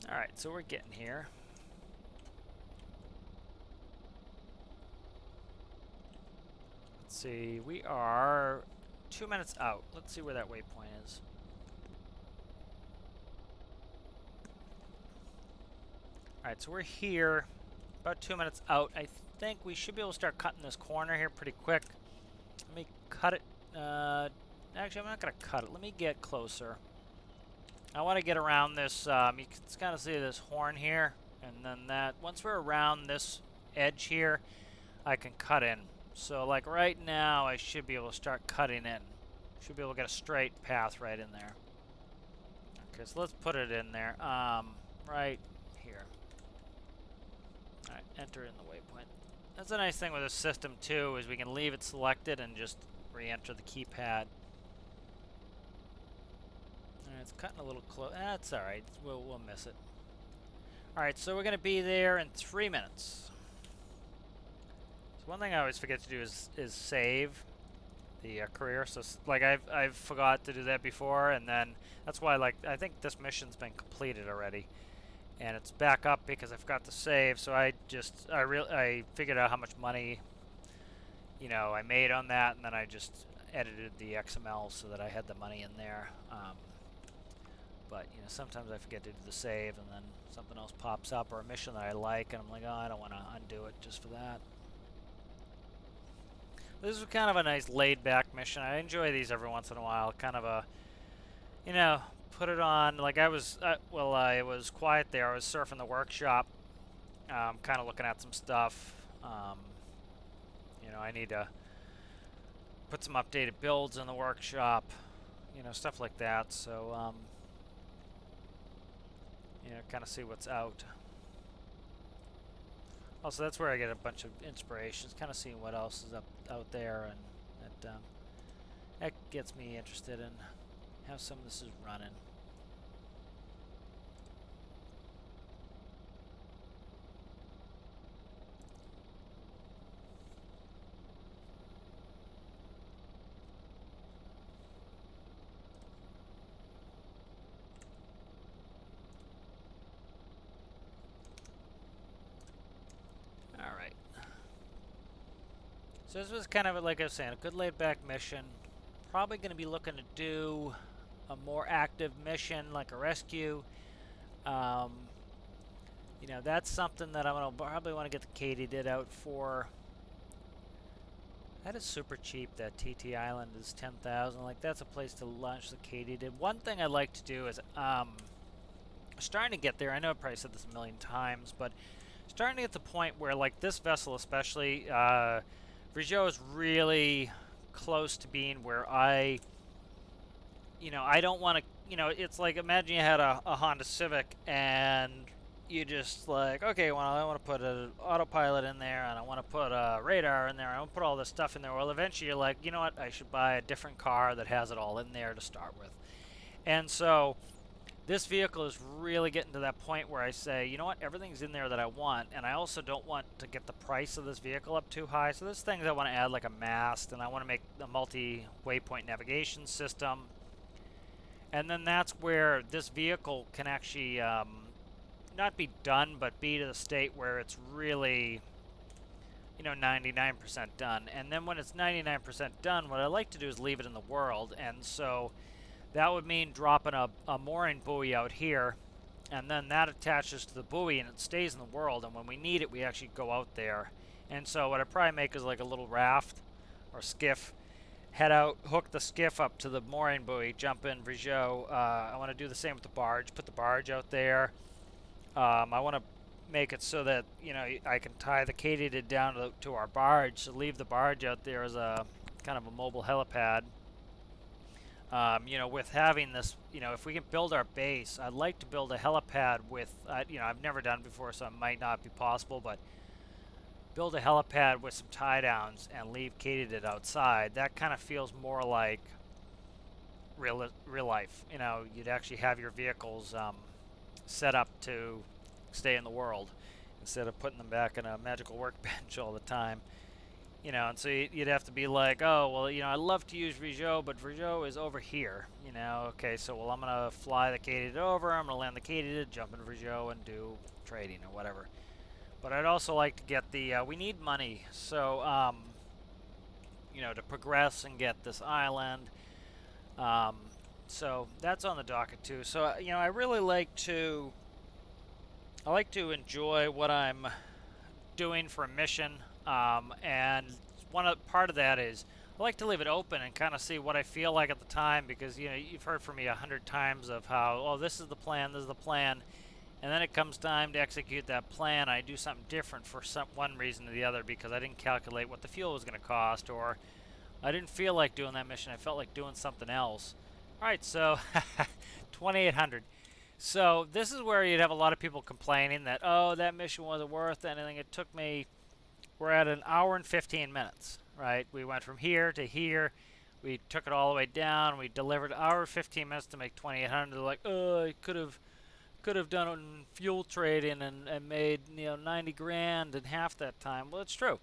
Alright, so we're getting here. Let's see, we are 2 minutes out. Let's see where that waypoint is. Alright, so we're here, about 2 minutes out. I think we should be able to start cutting this corner here pretty quick. Let me cut it. Actually, I'm not going to cut it. Let me get closer. I want to get around this. You can kind of see this horn here. And then that. Once we're around this edge here, I can cut in. So like right now, I should be able to start cutting in. Should be able to get a straight path right in there. Okay, so let's put it in there. Right here. Alright, enter in the waypoint. That's a nice thing with this system too, is we can leave it selected and just re-enter the keypad. Alright, it's cutting a little close. That's alright. We'll miss it. Alright, so we're going to be there in 3 minutes. So one thing I always forget to do is save the career. So like I've forgot to do that before, and then that's why like I think this mission's been completed already. And it's back up because I forgot to save, so I figured out how much money, you know, I made on that, and then I just edited the XML so that I had the money in there. But you know, sometimes I forget to do the save, and then something else pops up or a mission that I like, and I'm like, oh, I don't want to undo it just for that. This is kind of a nice laid-back mission. I enjoy these every once in a while. Kind of a, you know, put it on. Like I was, well, I was quiet there. I was surfing the workshop, kind of looking at some stuff. You know, I need to put some updated builds in the workshop. You know, stuff like that. So, you know, kind of see what's out. Also, that's where I get a bunch of inspirations. Kind of seeing what else is out there, and that gets me interested in how some of this is running. Alright. So this was kind of, like I was saying, a good laid-back mission. Probably going to be looking to do a more active mission, like a rescue. You know, that's something that I'm going to probably want to get the katydid out for. That is super cheap. That TT Island is 10,000. Like, that's a place to launch the katydid. One thing I'd like to do is, starting to get there. I know I've probably said this a million times, but starting to get to the point where, like, this vessel especially, Brizo is really close to being where I, you know, I don't want to, you know, it's like, imagine you had a Honda Civic and you just like, okay, well, I want to put an autopilot in there, and I want to put a radar in there, I want to put all this stuff in there. Well, eventually you're like, you know what, I should buy a different car that has it all in there to start with. And so this vehicle is really getting to that point where I say, you know what, everything's in there that I want, and I also don't want to get the price of this vehicle up too high. So there's things I want to add, like a mast, and I want to make a multi-waypoint navigation system. And then that's where this vehicle can actually not be done, but be to the state where it's really, you know, 99% done. And then when it's 99% done, what I like to do is leave it in the world. And so that would mean dropping a mooring buoy out here, and then that attaches to the buoy and it stays in the world, and when we need it, we actually go out there. And so what I probably make is like a little raft or skiff, head out, hook the skiff up to the mooring buoy, jump in Brizo. I want to do the same with the barge, put the barge out there. I want to make it so that, you know, I can tie the katydid down to our barge, so leave the barge out there as a kind of a mobile helipad. You know, with having this, you know, if we can build our base, I'd like to build a helipad with, you know, I've never done it before, so it might not be possible, but build a helipad with some tie downs and leave katydid outside. That kind of feels more like real life. You know, you'd actually have your vehicles set up to stay in the world instead of putting them back in a magical workbench all the time. You know, and so you'd have to be like, oh, well, you know, I love to use Brizo, but Brizo is over here. You know, okay, so well, I'm gonna fly the katydid over. I'm gonna land the katydid, jump in Brizo, and do trading or whatever. But I'd also like to get the. We need money, so you know, to progress and get this island. Um, so that's on the docket too. So you know, I really like to. I like to enjoy what I'm doing for a mission, and part of that is I like to leave it open and kind of see what I feel like at the time, because you know you've heard from me 100 times of how, oh, this is the plan, this is the plan, and then it comes time to execute that plan. I do something different for one reason or the other, because I didn't calculate what the fuel was going to cost, or I didn't feel like doing that mission. I felt like doing something else. All right, so 2800. So this is where you'd have a lot of people complaining that, oh, that mission wasn't worth anything. It took me, we're at an hour and 15 minutes, right? We went from here to here. We took it all the way down. We delivered an hour and 15 minutes to make 2800. They're like, oh, I could have done it in fuel trading and made, you know, 90 grand in half that time. Well, it's true.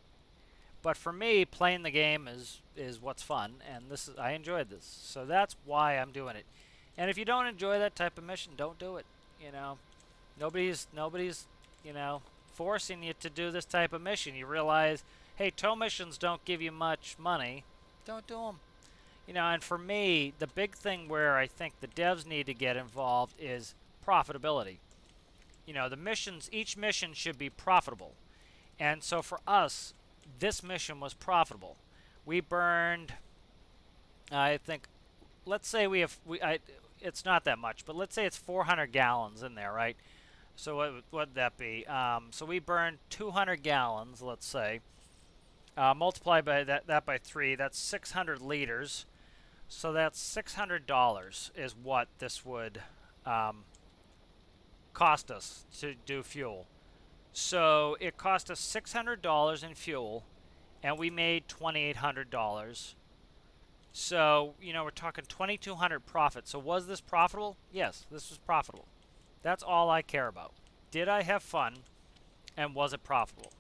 But for me, playing the game is what's fun, and I enjoyed this. So that's why I'm doing it. And if you don't enjoy that type of mission, don't do it. You know, nobody's you know, forcing you to do this type of mission. You realize, hey, tow missions don't give you much money. Don't do them. You know, and for me, the big thing where I think the devs need to get involved is profitability. You know, each mission should be profitable. And so for us, this mission was profitable. We burned, I think, let's say it's not that much, but let's say it's 400 gallons in there, right? So what would that be? So we burned 200 gallons, let's say. Multiply by that by 3, that's 600 liters. So that's $600 is what this would cost us to do fuel. So it cost us $600 in fuel, and we made $2,800. So, you know, we're talking 2,200 profit. So was this profitable? Yes, this was profitable. That's all I care about. Did I have fun, and was it profitable?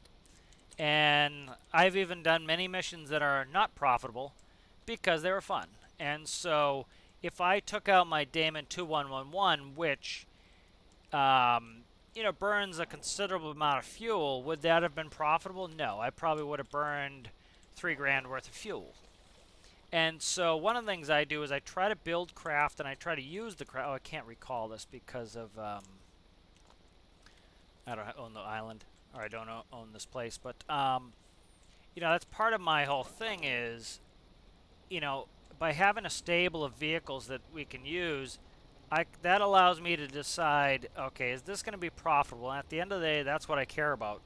And I've even done many missions that are not profitable because they were fun. And so if I took out my Damon 2111, which you know, burns a considerable amount of fuel, would that have been profitable? No, I probably would have burned 3 grand worth of fuel. And so one of the things I do is I try to build craft, and I try to use the craft. Oh, I can't recall this because of I don't own the island, or I don't own this place. But you know, that's part of my whole thing is, you know, by having a stable of vehicles that we can use, that allows me to decide, okay, is this going to be profitable? And at the end of the day, that's what I care about.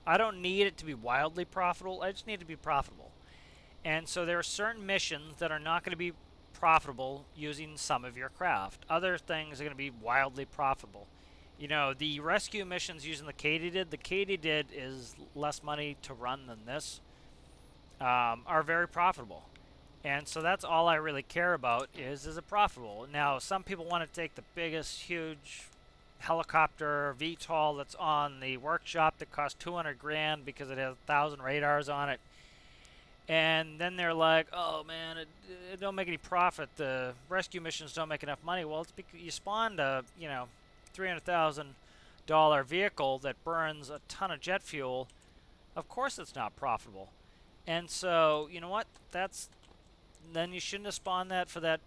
I don't need it to be wildly profitable. I just need it to be profitable. And so there are certain missions that are not going to be profitable using some of your craft. Other things are going to be wildly profitable. You know, the rescue missions using the katydid is less money to run than this, are very profitable. And so that's all I really care about is it profitable? Now, some people want to take the biggest, huge helicopter VTOL that's on the workshop that costs 200 grand because it has 1,000 radars on it. And then they're like, oh man, it don't make any profit. The rescue missions don't make enough money. Well, it's because you spawned a, you know, $300,000 vehicle that burns a ton of jet fuel. Of course it's not profitable. And so, you know what? Then you shouldn't have spawned that for that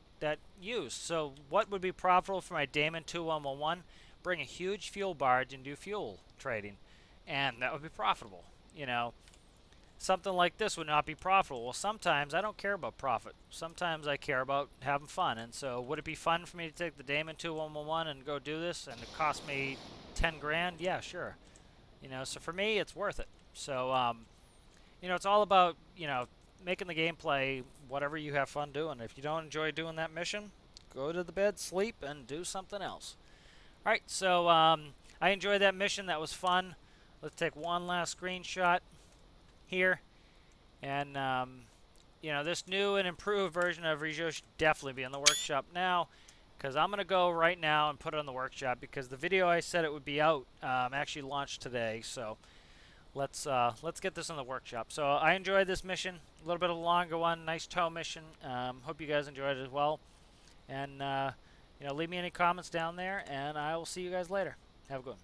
use. So what would be profitable for my Damon 2111? Bring a huge fuel barge and do fuel trading, and that would be profitable. You know, something like this would not be profitable. Well, sometimes I don't care about profit. Sometimes I care about having fun. And so would it be fun for me to take the Damon 2111 and go do this, and it cost me 10 grand? Yeah, sure. You know, so for me, it's worth it. So, you know, it's all about, you know, making the gameplay whatever you have fun doing. If you don't enjoy doing that mission, go to the bed, sleep, and do something else. All right, so I enjoyed that mission. That was fun. Let's take one last screenshot here. And, you know, this new and improved version of Brizo should definitely be in the workshop now, because I'm going to go right now and put it on the workshop, because the video I said it would be out actually launched today. So let's get this in the workshop. So I enjoyed this mission, a little bit of a longer one, nice tow mission. Hope you guys enjoyed it as well. And leave me any comments down there, and I will see you guys later. Have a good one.